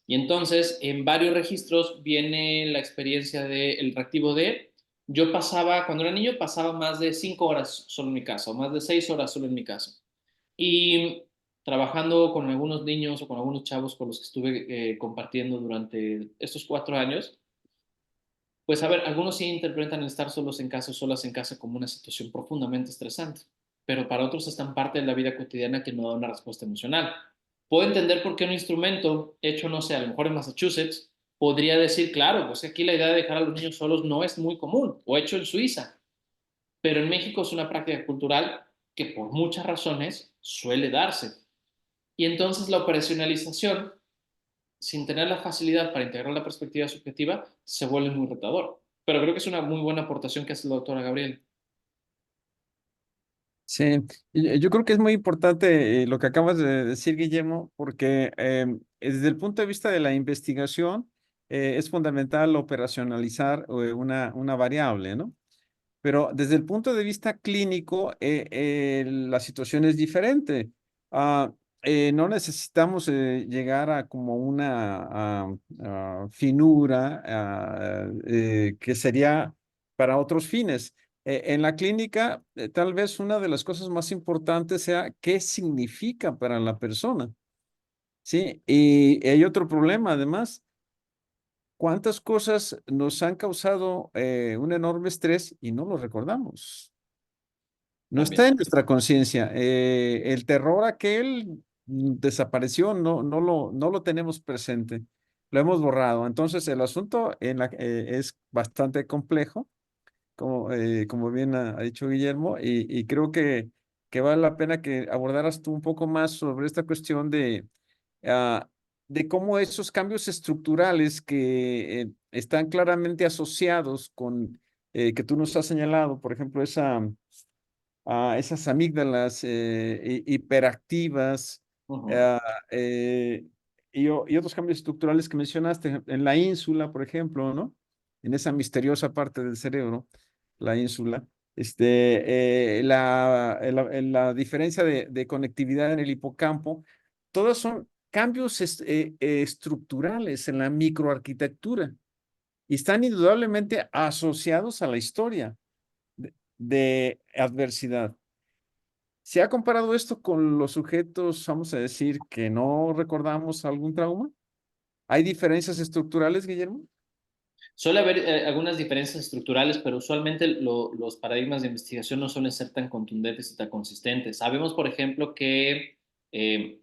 Y entonces, en varios registros viene la experiencia del reactivo de, yo pasaba, cuando era niño, pasaba más de 5 horas solo en mi casa, o más de 6 horas solo en mi casa. Y trabajando con algunos niños o con algunos chavos con los que estuve compartiendo durante estos 4 años, pues a ver, algunos sí interpretan el estar solos en casa o solas en casa como una situación profundamente estresante, pero para otros es tan parte de la vida cotidiana que no da una respuesta emocional. Puedo entender por qué un instrumento hecho, no sé, a lo mejor en Massachusetts, podría decir, claro, pues aquí la idea de dejar a los niños solos no es muy común, o hecho en Suiza, pero en México es una práctica cultural que por muchas razones suele darse. Y entonces la operacionalización sin tener la facilidad para integrar la perspectiva subjetiva, se vuelve muy retador. Pero creo que es una muy buena aportación que hace la doctora Gabriel. sí. Yo creo que es muy importante lo que acabas de decir, Guillermo, porque desde el punto de vista de la investigación es fundamental operacionalizar una variable, ¿no? Pero desde el punto de vista clínico, la situación es diferente. Ah, no necesitamos llegar a como una finura que sería para otros fines. En la clínica, tal vez una de las cosas más importantes sea qué significa para la persona, ¿sí? Y hay otro problema, además. ¿Cuántas cosas nos han causado un enorme estrés y no lo recordamos? No está también. en nuestra conciencia. El terror aquel desapareció, no lo tenemos presente, lo hemos borrado. Entonces, el asunto es bastante complejo, como bien ha dicho Guillermo, y creo que vale la pena que abordaras tú un poco más sobre esta cuestión ah, de cómo esos cambios estructurales que están claramente asociados con, que tú nos has señalado, por ejemplo, esas amígdalas hiperactivas, Ujú, ah, y otros cambios estructurales que mencionaste en la ínsula, por ejemplo, ¿no? En esa misteriosa parte del cerebro, la ínsula. La diferencia de conectividad en el hipocampo, todos son cambios estructurales en la microarquitectura y están indudablemente asociados a la historia de adversidad. ¿Se ha comparado esto con los sujetos, vamos a decir, que no recordamos algún trauma? ¿Hay diferencias estructurales, Guillermo? Suele haber algunas diferencias estructurales, pero usualmente los paradigmas de investigación no suelen ser tan contundentes y tan consistentes. Sabemos, por ejemplo, que en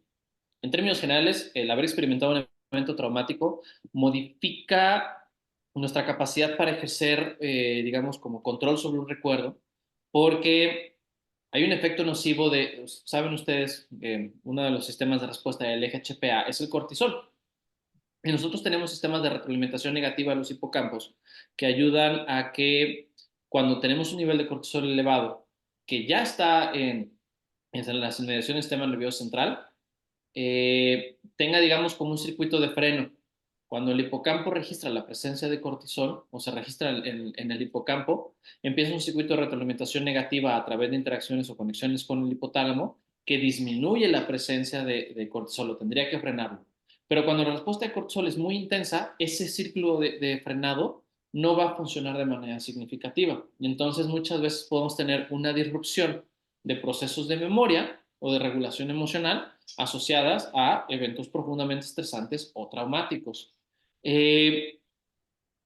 términos generales, el haber experimentado un evento traumático modifica nuestra capacidad para ejercer, digamos, como control sobre un recuerdo, porque hay un efecto nocivo de, saben ustedes, uno de los sistemas de respuesta del eje HPA es el cortisol. Y nosotros tenemos sistemas de retroalimentación negativa en los hipocampos que ayudan a que cuando tenemos un nivel de cortisol elevado, que ya está en las inmediaciones del sistema nervioso central, tenga, digamos, como un circuito de freno. Cuando el hipocampo registra la presencia de cortisol o se registra en el hipocampo, empieza un circuito de retroalimentación negativa a través de interacciones o conexiones con el hipotálamo que disminuye la presencia de cortisol, o tendría que frenarlo. Pero cuando la respuesta de cortisol es muy intensa, ese círculo de frenado no va a funcionar de manera significativa. Y entonces muchas veces podemos tener una disrupción de procesos de memoria o de regulación emocional asociadas a eventos profundamente estresantes o traumáticos. Eh,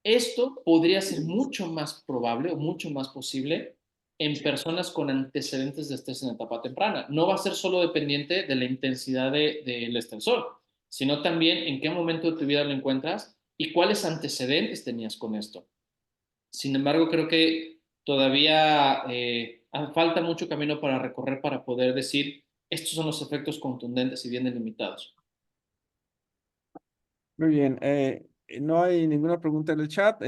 Esto podría ser mucho más probable o mucho más posible en personas con antecedentes de estrés en etapa temprana. No va a ser solo dependiente de la intensidad del estresor, sino también en qué momento de tu vida lo encuentras y cuáles antecedentes tenías con esto. Sin embargo, creo que todavía falta mucho camino para recorrer para poder decir estos son los efectos contundentes y bien delimitados. Muy bien. No hay ninguna pregunta en el chat,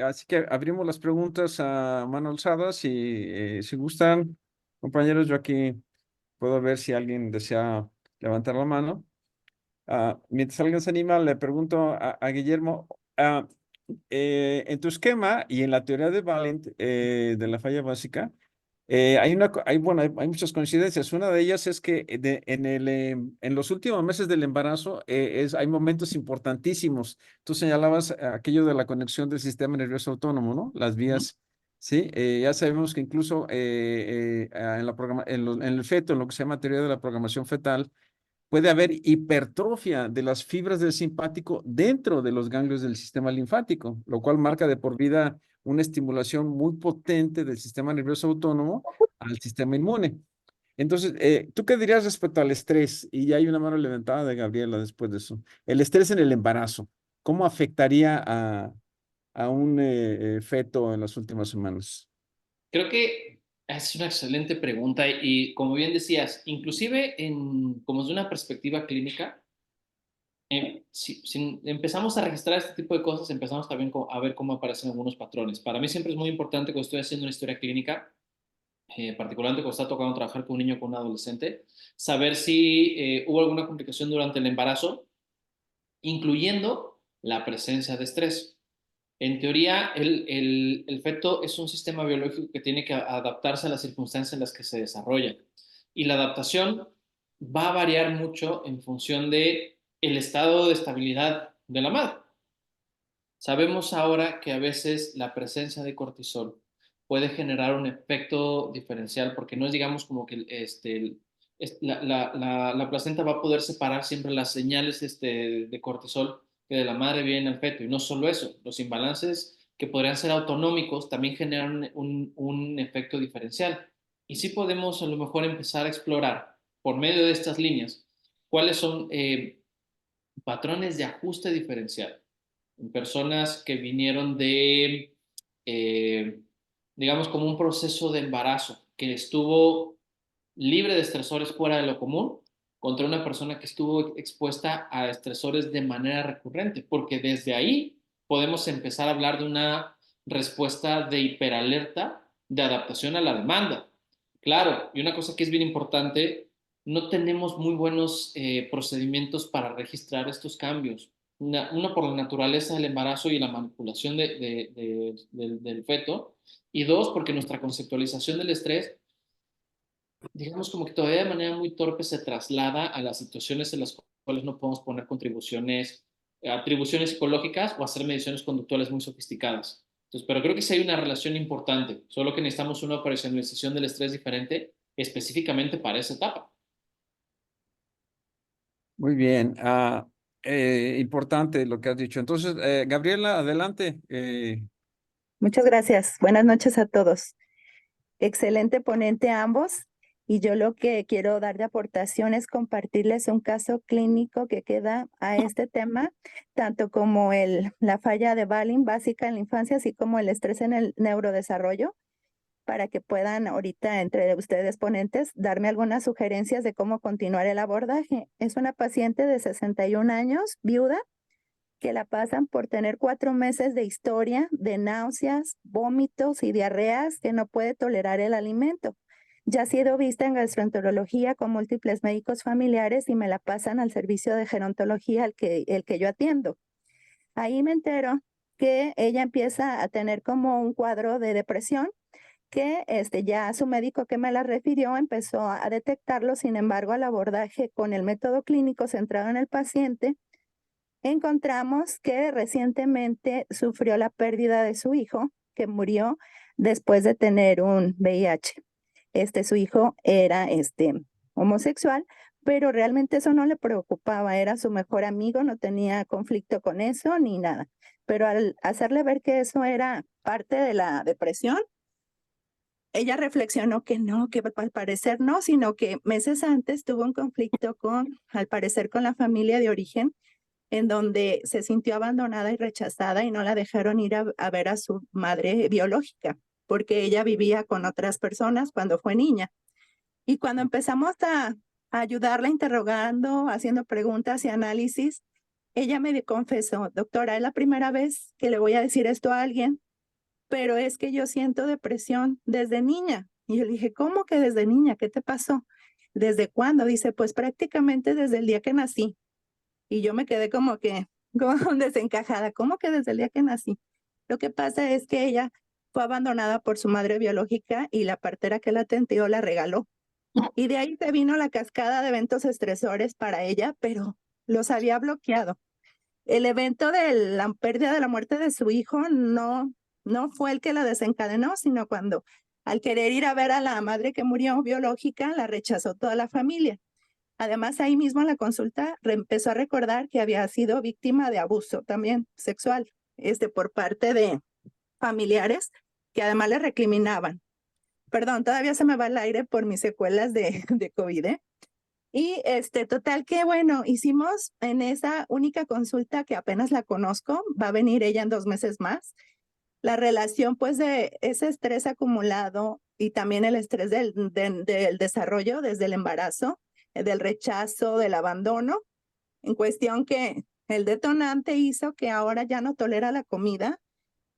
así que abrimos las preguntas a mano alzada. Si gustan, compañeros, yo aquí puedo ver si alguien desea levantar la mano. Mientras alguien se anima, le pregunto a Guillermo, en tu esquema y en la teoría de Valent de la falla básica, bueno, hay muchas coincidencias. Una de ellas es que en los últimos meses del embarazo hay momentos importantísimos. Tú señalabas aquello de la conexión del sistema nervioso autónomo, ¿no? Las Uh -huh. vías. Sí, ya sabemos que incluso en el feto, en lo que se llama teoría de la programación fetal, puede haber hipertrofia de las fibras del simpático dentro de los ganglios del sistema linfático, lo cual marca de por vida una estimulación muy potente del sistema nervioso autónomo al sistema inmune. Entonces, ¿tú qué dirías respecto al estrés? Y ya hay una mano levantada de Gabriela después de eso. El estrés en el embarazo, ¿cómo afectaría a un feto en las últimas semanas? Creo que es una excelente pregunta y como bien decías, inclusive como desde una perspectiva clínica, si empezamos a registrar este tipo de cosas, empezamos también a ver cómo aparecen algunos patrones. Para mí siempre es muy importante cuando estoy haciendo una historia clínica, particularmente cuando está tocando trabajar con un niño o con un adolescente, saber si hubo alguna complicación durante el embarazo, incluyendo la presencia de estrés. En teoría, el feto es un sistema biológico que tiene que adaptarse a las circunstancias en las que se desarrolla. Y la adaptación va a variar mucho en función de el estado de estabilidad de la madre. Sabemos ahora que a veces la presencia de cortisol puede generar un efecto diferencial porque no es, digamos, como que la placenta va a poder separar siempre las señales de cortisol que de la madre vienen al feto. Y no solo eso, los imbalances que podrían ser autonómicos también generan un efecto diferencial. y sí podemos a lo mejor empezar a explorar por medio de estas líneas cuáles son patrones de ajuste diferencial en personas que vinieron de, eh, digamos, como un proceso de embarazo que estuvo libre de estresores fuera de lo común contra una persona que estuvo expuesta a estresores de manera recurrente, porque desde ahí podemos empezar a hablar de una respuesta de hiperalerta de adaptación a la demanda. Claro, y una cosa que es bien importante, no tenemos muy buenos procedimientos para registrar estos cambios. Una por la naturaleza del embarazo y la manipulación del feto, y dos, porque nuestra conceptualización del estrés, digamos como que todavía de manera muy torpe se traslada a las situaciones en las cuales no podemos poner contribuciones, atribuciones psicológicas o hacer mediciones conductuales muy sofisticadas. Entonces, pero creo que sí hay una relación importante, solo que necesitamos una operacionalización del estrés diferente específicamente para esa etapa. Muy bien. Importante lo que has dicho. Entonces, Gabriela, adelante. Muchas gracias. Buenas noches a todos. Excelente ponente a ambos. Y yo lo que quiero dar de aportación es compartirles un caso clínico que queda a este tema, tanto como la falla de Balin básica en la infancia, así como el estrés en el neurodesarrollo, para que puedan ahorita entre ustedes ponentes darme algunas sugerencias de cómo continuar el abordaje. Es una paciente de 61 años, viuda, que la pasan por tener 4 meses de historia de náuseas, vómitos y diarreas que no puede tolerar el alimento. Ya ha sido vista en gastroenterología con múltiples médicos familiares y me la pasan al servicio de gerontología el que yo atiendo. Ahí me entero que ella empieza a tener como un cuadro de depresión que ya su médico que me la refirió empezó a detectarlo. Sin embargo, al abordaje con el método clínico centrado en el paciente, encontramos que recientemente sufrió la pérdida de su hijo, que murió después de tener un VIH. Su hijo era homosexual, pero realmente eso no le preocupaba, era su mejor amigo, no tenía conflicto con eso ni nada. Pero al hacerle ver que eso era parte de la depresión, ella reflexionó que no, que al parecer no, sino que meses antes tuvo un conflicto al parecer con la familia de origen, en donde se sintió abandonada y rechazada y no la dejaron ir a ver a su madre biológica, porque ella vivía con otras personas cuando fue niña. Y cuando empezamos a ayudarla interrogando, haciendo preguntas y análisis, ella me confesó: doctora, es la primera vez que le voy a decir esto a alguien, pero es que yo siento depresión desde niña. Y yo le dije: ¿cómo que desde niña? ¿Qué te pasó? ¿Desde cuándo? Dice: pues prácticamente desde el día que nací. Y yo me quedé como desencajada. ¿Cómo que desde el día que nací? Lo que pasa es que ella fue abandonada por su madre biológica y la partera que la atendió la regaló. Y de ahí se vino la cascada de eventos estresores para ella, pero los había bloqueado. El evento de la pérdida, de la muerte de su hijo no fue el que la desencadenó, sino cuando al querer ir a ver a la madre que murió biológica, la rechazó toda la familia. Además, ahí mismo en la consulta empezó a recordar que había sido víctima de abuso también sexual, por parte de familiares que además le recriminaban. Perdón, todavía se me va el aire por mis secuelas de COVID, ¿eh? Y total que bueno, hicimos en esa única consulta que apenas la conozco, va a venir ella en 2 meses más, la relación pues de ese estrés acumulado y también el estrés del desarrollo desde el embarazo, del rechazo, del abandono, en cuestión que el detonante hizo que ahora ya no tolera la comida,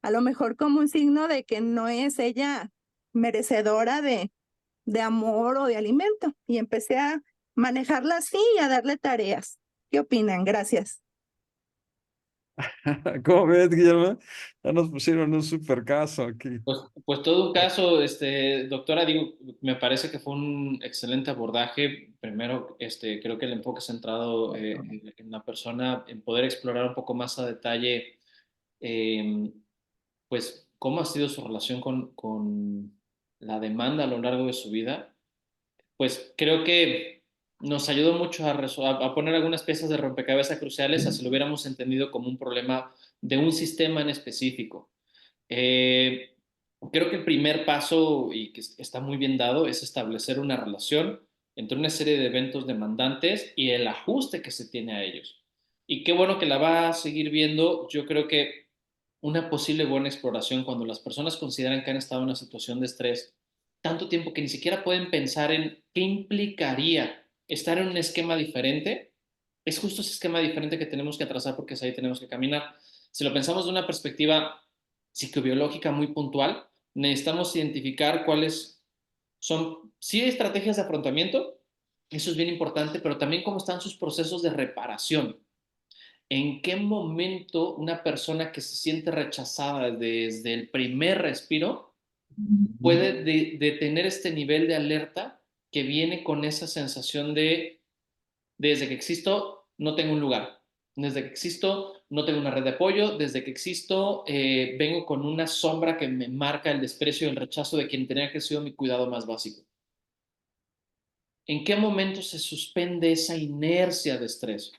a lo mejor como un signo de que no es ella merecedora de amor o de alimento. Y empecé a manejarla así y a darle tareas. ¿Qué opinan? Gracias. ¿Cómo ves, Guillermo? Ya nos pusieron un super caso aquí. Pues todo un caso, doctora, digo, me parece que fue un excelente abordaje. Primero, creo que el enfoque centrado en la persona, en poder explorar un poco más a detalle, eh, pues, cómo ha sido su relación con la demanda a lo largo de su vida, pues creo que nos ayudó mucho a poner algunas piezas de rompecabezas cruciales, así lo hubiéramos entendido como un problema de un sistema en específico. creo que el primer paso, y que está muy bien dado, es establecer una relación entre una serie de eventos demandantes y el ajuste que se tiene a ellos. Y qué bueno que la va a seguir viendo. Yo creo que una posible buena exploración cuando las personas consideran que han estado en una situación de estrés tanto tiempo que ni siquiera pueden pensar en qué implicaría estar en un esquema diferente, es justo ese esquema diferente que tenemos que trazar porque es ahí tenemos que caminar. Si lo pensamos de una perspectiva psicobiológica muy puntual, necesitamos identificar cuáles son, sí, estrategias de afrontamiento, eso es bien importante, pero también cómo están sus procesos de reparación. ¿En qué momento una persona que se siente rechazada desde el primer respiro puede tener este nivel de alerta que viene con esa sensación de, desde que existo, no tengo un lugar? Desde que existo, no tengo una red de apoyo. Desde que existo, vengo con una sombra que me marca el desprecio y el rechazo de quien tenía que ser mi cuidado más básico. ¿En qué momento se suspende esa inercia de estrés?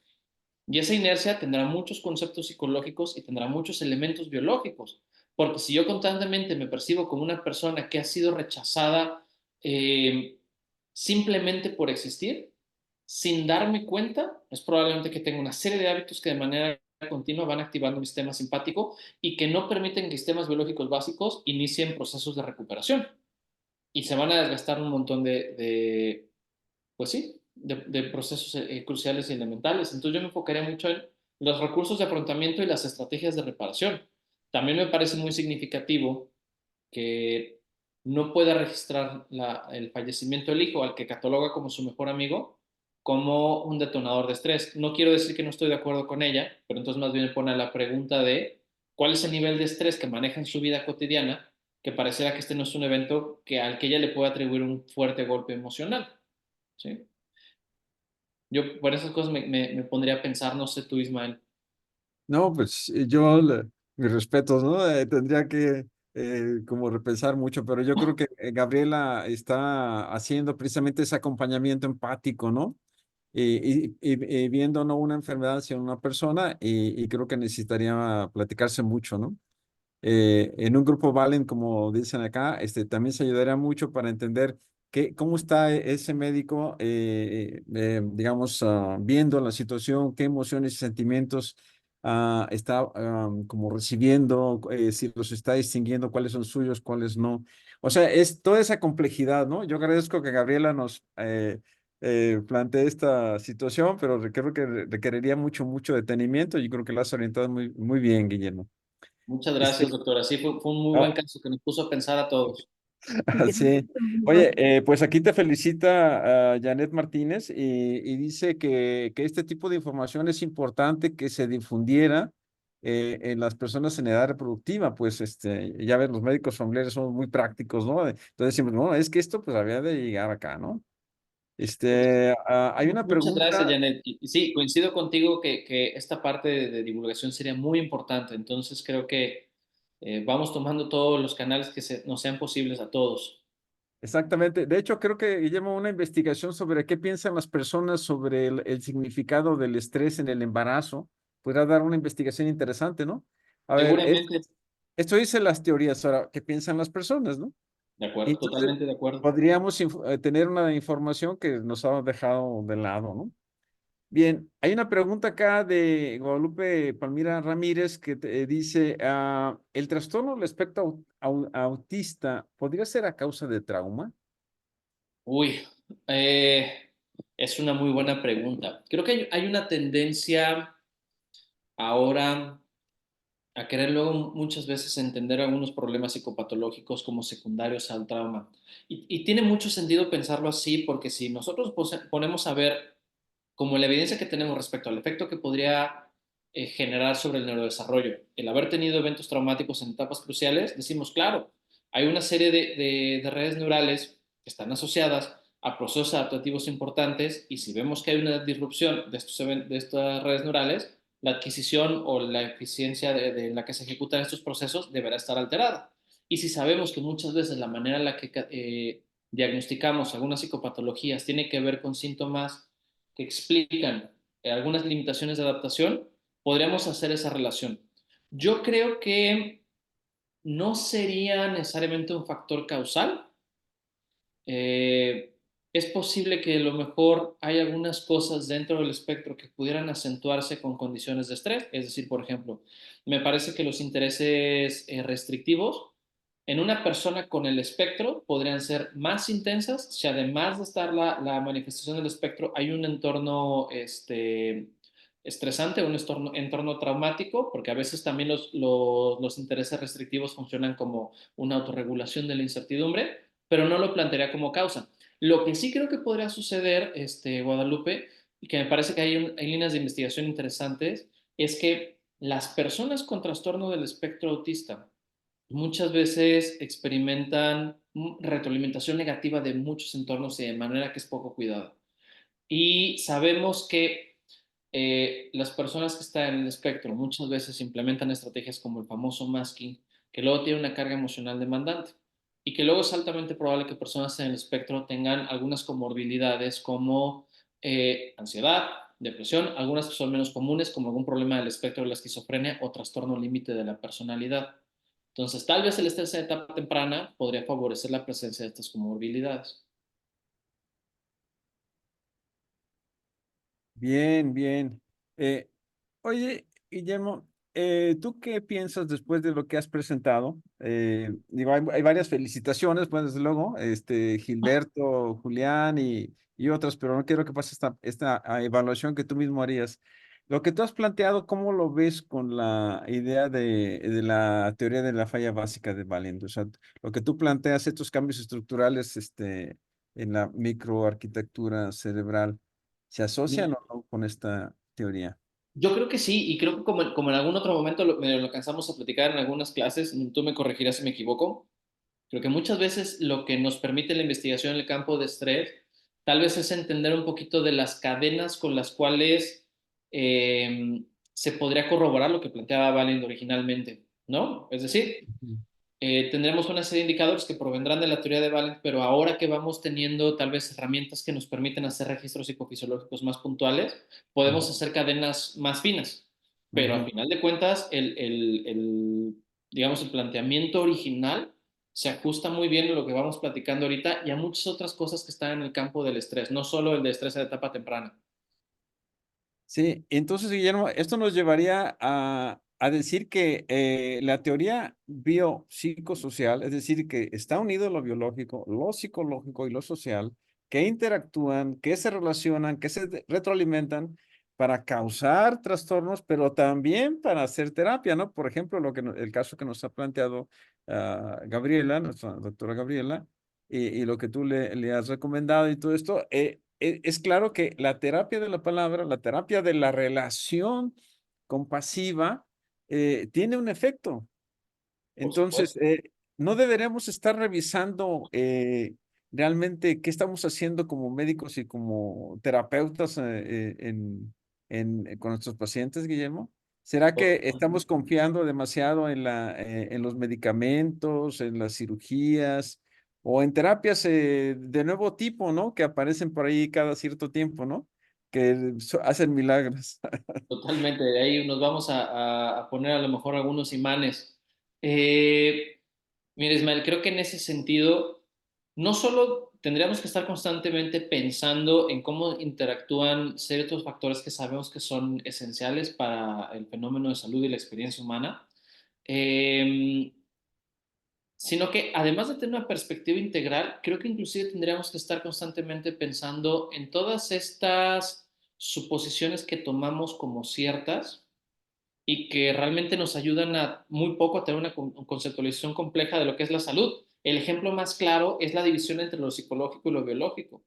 Y esa inercia tendrá muchos conceptos psicológicos y tendrá muchos elementos biológicos. Porque si yo constantemente me percibo como una persona que ha sido rechazada eh, simplemente por existir, sin darme cuenta, es probablemente que tenga una serie de hábitos que de manera continua van activando mi sistema simpático y que no permiten que sistemas biológicos básicos inicien procesos de recuperación. Y se van a desgastar un montón pues sí, de procesos cruciales y elementales. Entonces yo me enfocaría mucho en los recursos de afrontamiento y las estrategias de reparación. También me parece muy significativo que no pueda registrar el fallecimiento del hijo, al que cataloga como su mejor amigo, como un detonador de estrés. No quiero decir que no estoy de acuerdo con ella, pero entonces más bien pone la pregunta de cuál es el nivel de estrés que maneja en su vida cotidiana, que pareciera que este no es un evento al que ella le puede atribuir un fuerte golpe emocional. ¿Sí? Yo por esas cosas me pondría a pensar, no sé tú, Ismael. No, pues mis respetos, ¿no? Tendría que como repensar mucho, pero yo creo que Gabriela está haciendo precisamente ese acompañamiento empático, ¿no? Y viendo no una enfermedad, sino una persona, y creo que necesitaría platicarse mucho, ¿no? En un grupo Valen, como dicen acá, también se ayudaría mucho para entender cómo está ese médico, digamos, viendo la situación, qué emociones y sentimientos está como recibiendo, si los está distinguiendo, cuáles son suyos, cuáles no. O sea, es toda esa complejidad, ¿no? Yo agradezco que Gabriela nos plantee esta situación, pero creo que requeriría mucho detenimiento. Yo creo que lo has orientado muy bien, Guillermo. Muchas gracias, Este, doctora. Sí, fue un muy ah, buen caso que nos puso a pensar a todos. sí. Oye, pues aquí te felicita Janet Martínez y dice que este tipo de información es importante que se difundiera en las personas en edad reproductiva. Pues ya ves, los médicos familiares son muy prácticos, ¿no? Entonces decimos, no, es que esto pues había de llegar acá, ¿no? Hay una Muchas gracias, pregunta. Janet. Y sí, coincido contigo que esta parte de divulgación sería muy importante. Entonces creo que vamos tomando todos los canales que nos sean posibles a todos. Exactamente. De hecho, creo que Guillermo, una investigación sobre qué piensan las personas sobre el significado del estrés en el embarazo, podrá dar una investigación interesante, ¿no? A ver, Seguramente, esto dice las teorías, ahora, ¿qué piensan las personas, no? de Y acuerdo, entonces, totalmente de acuerdo. podríamos tener una información que nos ha dejado de lado, ¿no? Bien, hay una pregunta acá de Guadalupe Palmira Ramírez que dice, ¿el trastorno del espectro autista podría ser a causa de trauma? Uy, es una muy buena pregunta. Creo que hay una tendencia ahora a querer luego muchas veces entender algunos problemas psicopatológicos como secundarios al trauma. Y tiene mucho sentido pensarlo así, porque si nosotros ponemos a ver como la evidencia que tenemos respecto al efecto que podría generar sobre el neurodesarrollo, el haber tenido eventos traumáticos en etapas cruciales, decimos, claro, hay una serie de redes neurales que están asociadas a procesos adaptativos importantes y si vemos que hay una disrupción de estas redes neurales, la adquisición o la eficiencia de la que se ejecutan estos procesos deberá estar alterada. Y si sabemos que muchas veces la manera en la que diagnosticamos algunas psicopatologías tiene que ver con síntomas que explican algunas limitaciones de adaptación, podríamos hacer esa relación. Yo creo que no sería necesariamente un factor causal. Es posible que a lo mejor hay algunas cosas dentro del espectro que pudieran acentuarse con condiciones de estrés. Es decir, por ejemplo, me parece que los intereses restrictivos en una persona con el espectro podrían ser más intensas si además de estar la manifestación del espectro hay un entorno estresante, un entorno traumático, porque a veces también los intereses restrictivos funcionan como una autorregulación de la incertidumbre, pero no lo plantearía como causa. Lo que sí creo que podría suceder, Guadalupe, y que me parece que hay líneas de investigación interesantes, es que las personas con trastorno del espectro autista muchas veces experimentan retroalimentación negativa de muchos entornos y de manera que es poco cuidada. Y sabemos que las personas que están en el espectro muchas veces implementan estrategias como el famoso masking, que luego tiene una carga emocional demandante y que luego es altamente probable que personas en el espectro tengan algunas comorbilidades como ansiedad, depresión, algunas que son menos comunes como algún problema del espectro de la esquizofrenia o trastorno límite de la personalidad. Entonces, tal vez el estrés en etapa temprana podría favorecer la presencia de estas comorbilidades. Bien, bien. Eh, Oye, Guillermo, ¿tú qué piensas después de lo que has presentado? Digo, hay varias felicitaciones, pues desde luego, Gilberto, Julián y otras, pero no quiero que pase esta evaluación que tú mismo harías. Lo que tú has planteado, ¿cómo lo ves con la idea de la teoría de la falla básica de Valiant? O sea, lo que tú planteas, estos cambios estructurales, en la microarquitectura cerebral. ¿Se asocian o no con esta teoría? Yo creo que sí, y creo que como en algún otro momento me lo alcanzamos a platicar en algunas clases, tú me corregirás si me equivoco, creo que muchas veces lo que nos permite la investigación en el campo de estrés tal vez es entender un poquito de las cadenas con las cuales se podría corroborar lo que planteaba Valiant originalmente, ¿no? Es decir, Ujú. tendremos una serie de indicadores que provendrán de la teoría de Valiant, pero ahora que vamos teniendo tal vez herramientas que nos permiten hacer registros psicofisiológicos más puntuales, podemos hacer cadenas más finas. Pero al Ujú. final de cuentas, digamos, el planteamiento original se ajusta muy bien a lo que vamos platicando ahorita y a muchas otras cosas que están en el campo del estrés, no solo el de estrés de etapa temprana. Sí, entonces, Guillermo, esto nos llevaría a decir que la teoría biopsicosocial, es decir, que está unido lo biológico, lo psicológico y lo social, que interactúan, que se relacionan, que se retroalimentan para causar trastornos, pero también para hacer terapia, ¿no? Por ejemplo, el caso que nos ha planteado Gabriela, nuestra doctora Gabriela, y lo que tú le has recomendado y todo esto. Es claro que la terapia de la palabra, la terapia de la relación compasiva, tiene un efecto. Por Entonces, supuesto. no deberemos estar revisando realmente qué estamos haciendo como médicos y como terapeutas con nuestros pacientes, Guillermo. ¿Será que estamos confiando demasiado en los medicamentos, en las cirugías o en terapias de nuevo tipo, ¿no? Que aparecen por ahí cada cierto tiempo, ¿no? Que hacen milagros. Totalmente, de ahí nos vamos a poner a lo mejor algunos imanes. Eh, Mira, Ismael, creo que en ese sentido, no solo tendríamos que estar constantemente pensando en cómo interactúan ciertos factores que sabemos que son esenciales para el fenómeno de salud y la experiencia humana, eh, sino que además de tener una perspectiva integral, creo que inclusive tendríamos que estar constantemente pensando en todas estas suposiciones que tomamos como ciertas y que realmente nos ayudan a muy poco a tener una conceptualización compleja de lo que es la salud. El ejemplo más claro es la división entre lo psicológico y lo biológico.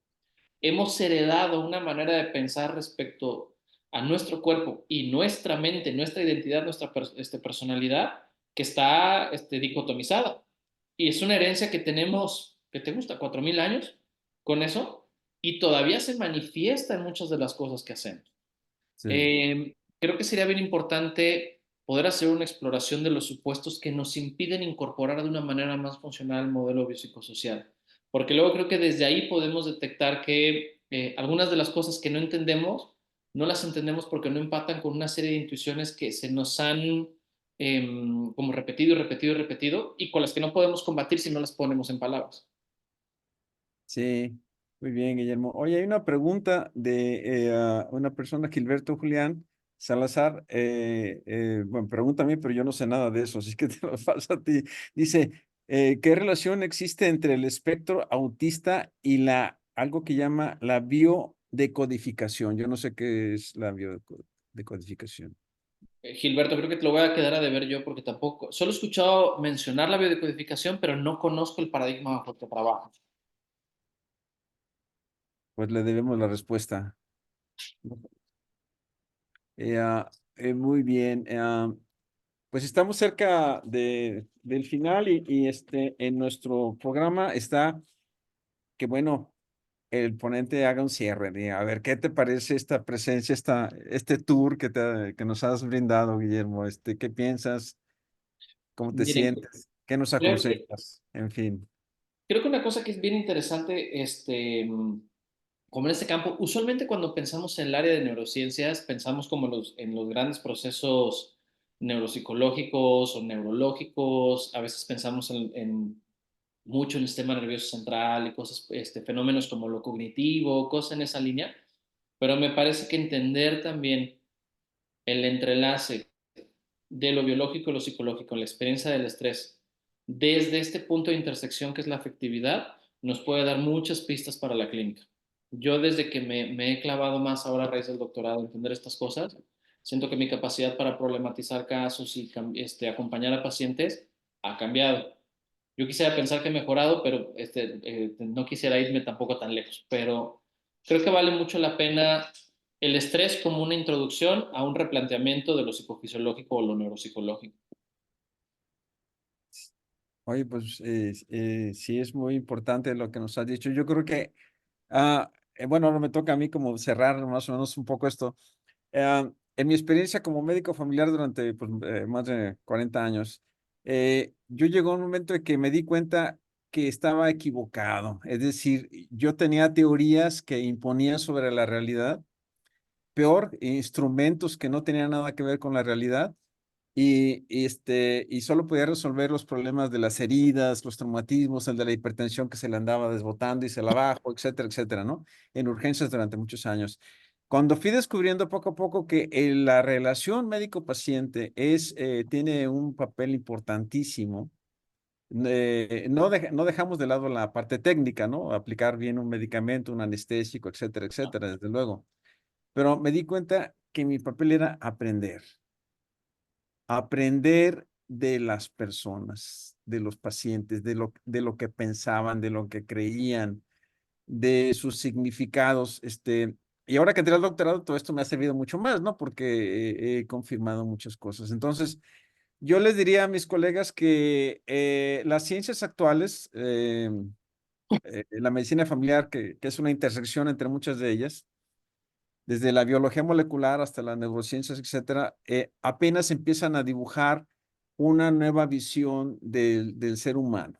Hemos heredado una manera de pensar respecto a nuestro cuerpo y nuestra mente, nuestra identidad, nuestra personalidad, que está dicotomizada. Y es una herencia que tenemos, ¿qué te gusta? 4.000 años con eso, y todavía se manifiesta en muchas de las cosas que hacemos. Sí. Creo que sería bien importante poder hacer una exploración de los supuestos que nos impiden incorporar de una manera más funcional el modelo biopsicosocial, porque luego creo que desde ahí podemos detectar que algunas de las cosas que no entendemos, no las entendemos porque no empatan con una serie de intuiciones que se nos han como repetido y repetido y repetido, y con las que no podemos combatir si no las ponemos en palabras. Sí, muy bien, Guillermo. Oye, hay una pregunta de una persona, Gilberto Julián Salazar. Bueno, pregúntame, pero yo no sé nada de eso, así que te lo paso a ti. Dice, ¿qué relación existe entre el espectro autista y algo que llama la biodecodificación? Yo no sé qué es la biodecodificación. Gilberto, creo que te lo voy a quedar a deber yo porque tampoco, solo he escuchado mencionar la biodecodificación, pero no conozco el paradigma bajo el que trabaja. Pues le debemos la respuesta. Muy bien. Pues estamos cerca del final y en nuestro programa está que, bueno, el ponente haga un cierre. A ver, ¿qué te parece esta presencia, este tour que nos has brindado, Guillermo? ¿Qué piensas? ¿Cómo te Miren, sientes? ¿Qué nos creo que, aconsejas? En fin. creo que una cosa que es bien interesante, como en este campo, usualmente cuando pensamos en el área de neurociencias, pensamos como en los grandes procesos neuropsicológicos o neurológicos, a veces pensamos mucho en el sistema nervioso central y cosas, fenómenos como lo cognitivo, cosas en esa línea, pero me parece que entender también el entrelace de lo biológico y lo psicológico en la experiencia del estrés desde este punto de intersección que es la afectividad, nos puede dar muchas pistas para la clínica. Yo desde que me he clavado más ahora a raíz del doctorado en entender estas cosas, siento que mi capacidad para problematizar casos y acompañar a pacientes ha cambiado. Yo quisiera pensar que he mejorado, pero no quisiera irme tampoco tan lejos. Pero creo que vale mucho la pena el estrés como una introducción a un replanteamiento de lo psicofisiológico o lo neuropsicológico. Oye, pues sí es muy importante lo que nos has dicho. Yo creo que, bueno, ahora me toca a mí como cerrar más o menos un poco esto. En mi experiencia como médico familiar durante pues, más de 40 años, yo llegó un momento en que me di cuenta que estaba equivocado. Es decir, yo tenía teorías que imponía sobre la realidad, peor, instrumentos que no tenían nada que ver con la realidad y solo podía resolver los problemas de las heridas, los traumatismos, el de la hipertensión que se le andaba desbotando y se la bajo, etcétera, etcétera, ¿no? En urgencias durante muchos años. Cuando fui descubriendo poco a poco que la relación médico-paciente tiene un papel importantísimo, no dejamos de lado la parte técnica, ¿no? Aplicar bien un medicamento, un anestésico, etcétera, etcétera, desde luego. Pero me di cuenta que mi papel era aprender de las personas, de los pacientes, de lo que pensaban, de lo que creían, de sus significados. Y ahora que entré al doctorado, todo esto me ha servido mucho más, ¿no? Porque he confirmado muchas cosas. Entonces, yo les diría a mis colegas que las ciencias actuales, la medicina familiar, que es una intersección entre muchas de ellas, desde la biología molecular hasta las neurociencias, etcétera, apenas empiezan a dibujar una nueva visión del ser humano.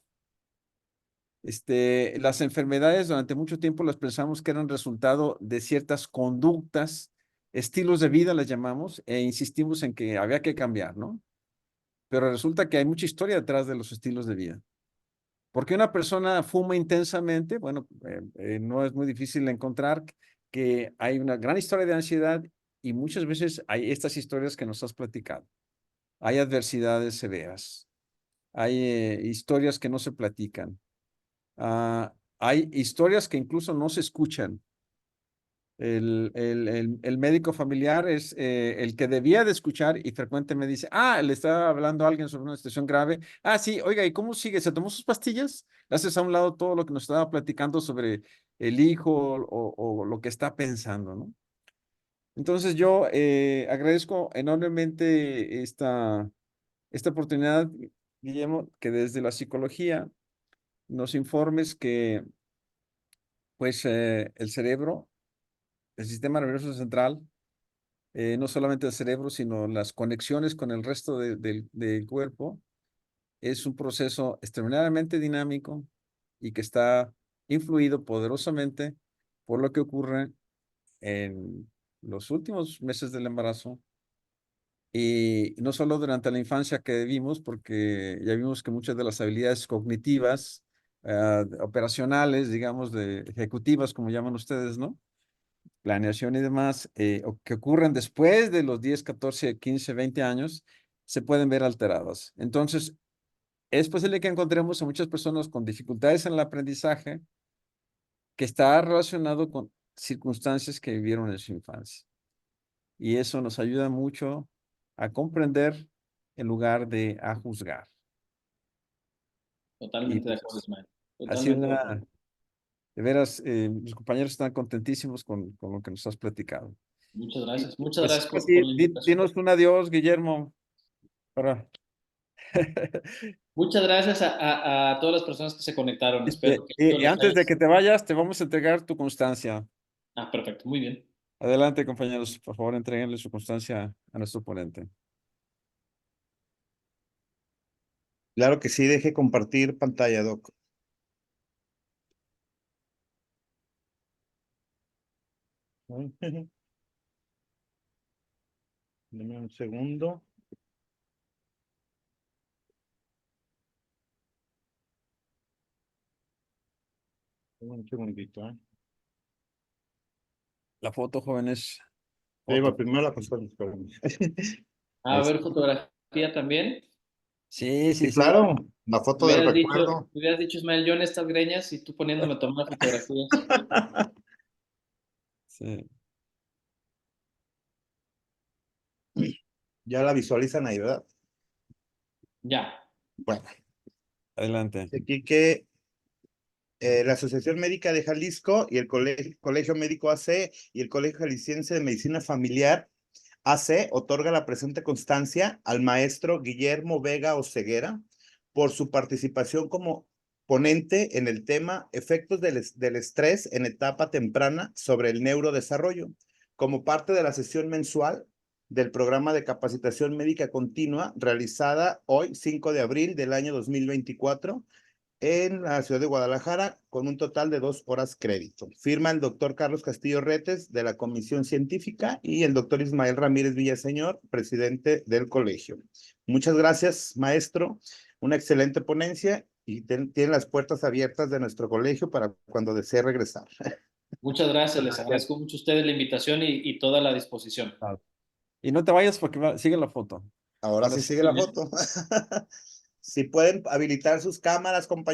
Las enfermedades durante mucho tiempo las pensamos que eran resultado de ciertas conductas, estilos de vida las llamamos, e insistimos en que había que cambiar, ¿no? Pero resulta que hay mucha historia detrás de los estilos de vida. Porque una persona fuma intensamente, bueno, no es muy difícil encontrar que hay una gran historia de ansiedad y muchas veces hay estas historias que nos has platicado. Hay adversidades severas, hay historias que no se platican, hay historias que incluso no se escuchan. El médico familiar es el que debía de escuchar y frecuentemente dice, le está hablando a alguien sobre una situación grave. Sí, oiga, ¿y cómo sigue? ¿Se tomó sus pastillas? Haces a un lado todo lo que nos estaba platicando sobre el hijo o lo que está pensando, ¿no? Entonces yo agradezco enormemente esta oportunidad, Guillermo, que desde la psicología nos informes que pues el cerebro, el sistema nervioso central, no solamente el cerebro, sino las conexiones con el resto del cuerpo, es un proceso extremadamente dinámico y que está influido poderosamente por lo que ocurre en los últimos meses del embarazo, Y no solo durante la infancia que vimos, porque ya vimos que muchas de las habilidades cognitivas, operacionales, digamos, de ejecutivas, como llaman ustedes, ¿no? Planeación y demás, o que ocurren después de los 10, 14, 15, 20 años, se pueden ver alteradas. Entonces, es posible que encontremos a muchas personas con dificultades en el aprendizaje que está relacionado con circunstancias que vivieron en su infancia. Y eso nos ayuda mucho a comprender en lugar de a juzgar. Y Totalmente de pues acuerdo, Ismael. así Totalmente de acuerdo. de veras, mis compañeros están contentísimos con lo que nos has platicado. Muchas Y, gracias. Muchas pues, gracias pues por sí, la invitación. dinos un adiós, Guillermo, para... Muchas gracias a todas las personas que se conectaron. Espero que esto Y les haya... antes de que te vayas, te vamos a entregar tu constancia. Ah, perfecto. Muy bien. Adelante, compañeros, por favor, entreguenle su constancia a nuestro ponente. Claro que sí, deje compartir pantalla, Doc. Deme un segundo. Un segundito, ¿eh? La foto, jóvenes. Ahí va Foto. primero la consola, espérame. A ver, fotografía también. Sí, Sí, sí, sí. claro, la foto del recuerdo. Me hubieras dicho, Ismael, yo en estas greñas y tú poniéndome a tomar fotografías. Sí. Ya la visualizan ahí, ¿verdad? Ya. Bueno, Adelante. aquí que la Asociación Médica de Jalisco y el Colegio Médico AC y el Colegio Jalisciense de Medicina Familiar AC otorga la presente constancia al maestro Guillermo Vega Oceguera por su participación como ponente en el tema efectos del estrés en etapa temprana sobre el neurodesarrollo, como parte de la sesión mensual del programa de capacitación médica continua realizada hoy, 5 de abril del año 2024, en la ciudad de Guadalajara, con un total de 2 horas crédito. Firma el doctor Carlos Castillo Retes, de la Comisión Científica, y el doctor Ismael Ramírez Villaseñor, presidente del colegio. Muchas gracias, maestro. Una excelente ponencia y tienen las puertas abiertas de nuestro colegio para cuando desee regresar. Muchas gracias. Les agradezco mucho a ustedes la invitación y toda la disposición. Y no te vayas porque sigue la foto. Ahora sí sigue la foto. Si pueden habilitar sus cámaras, compañeros.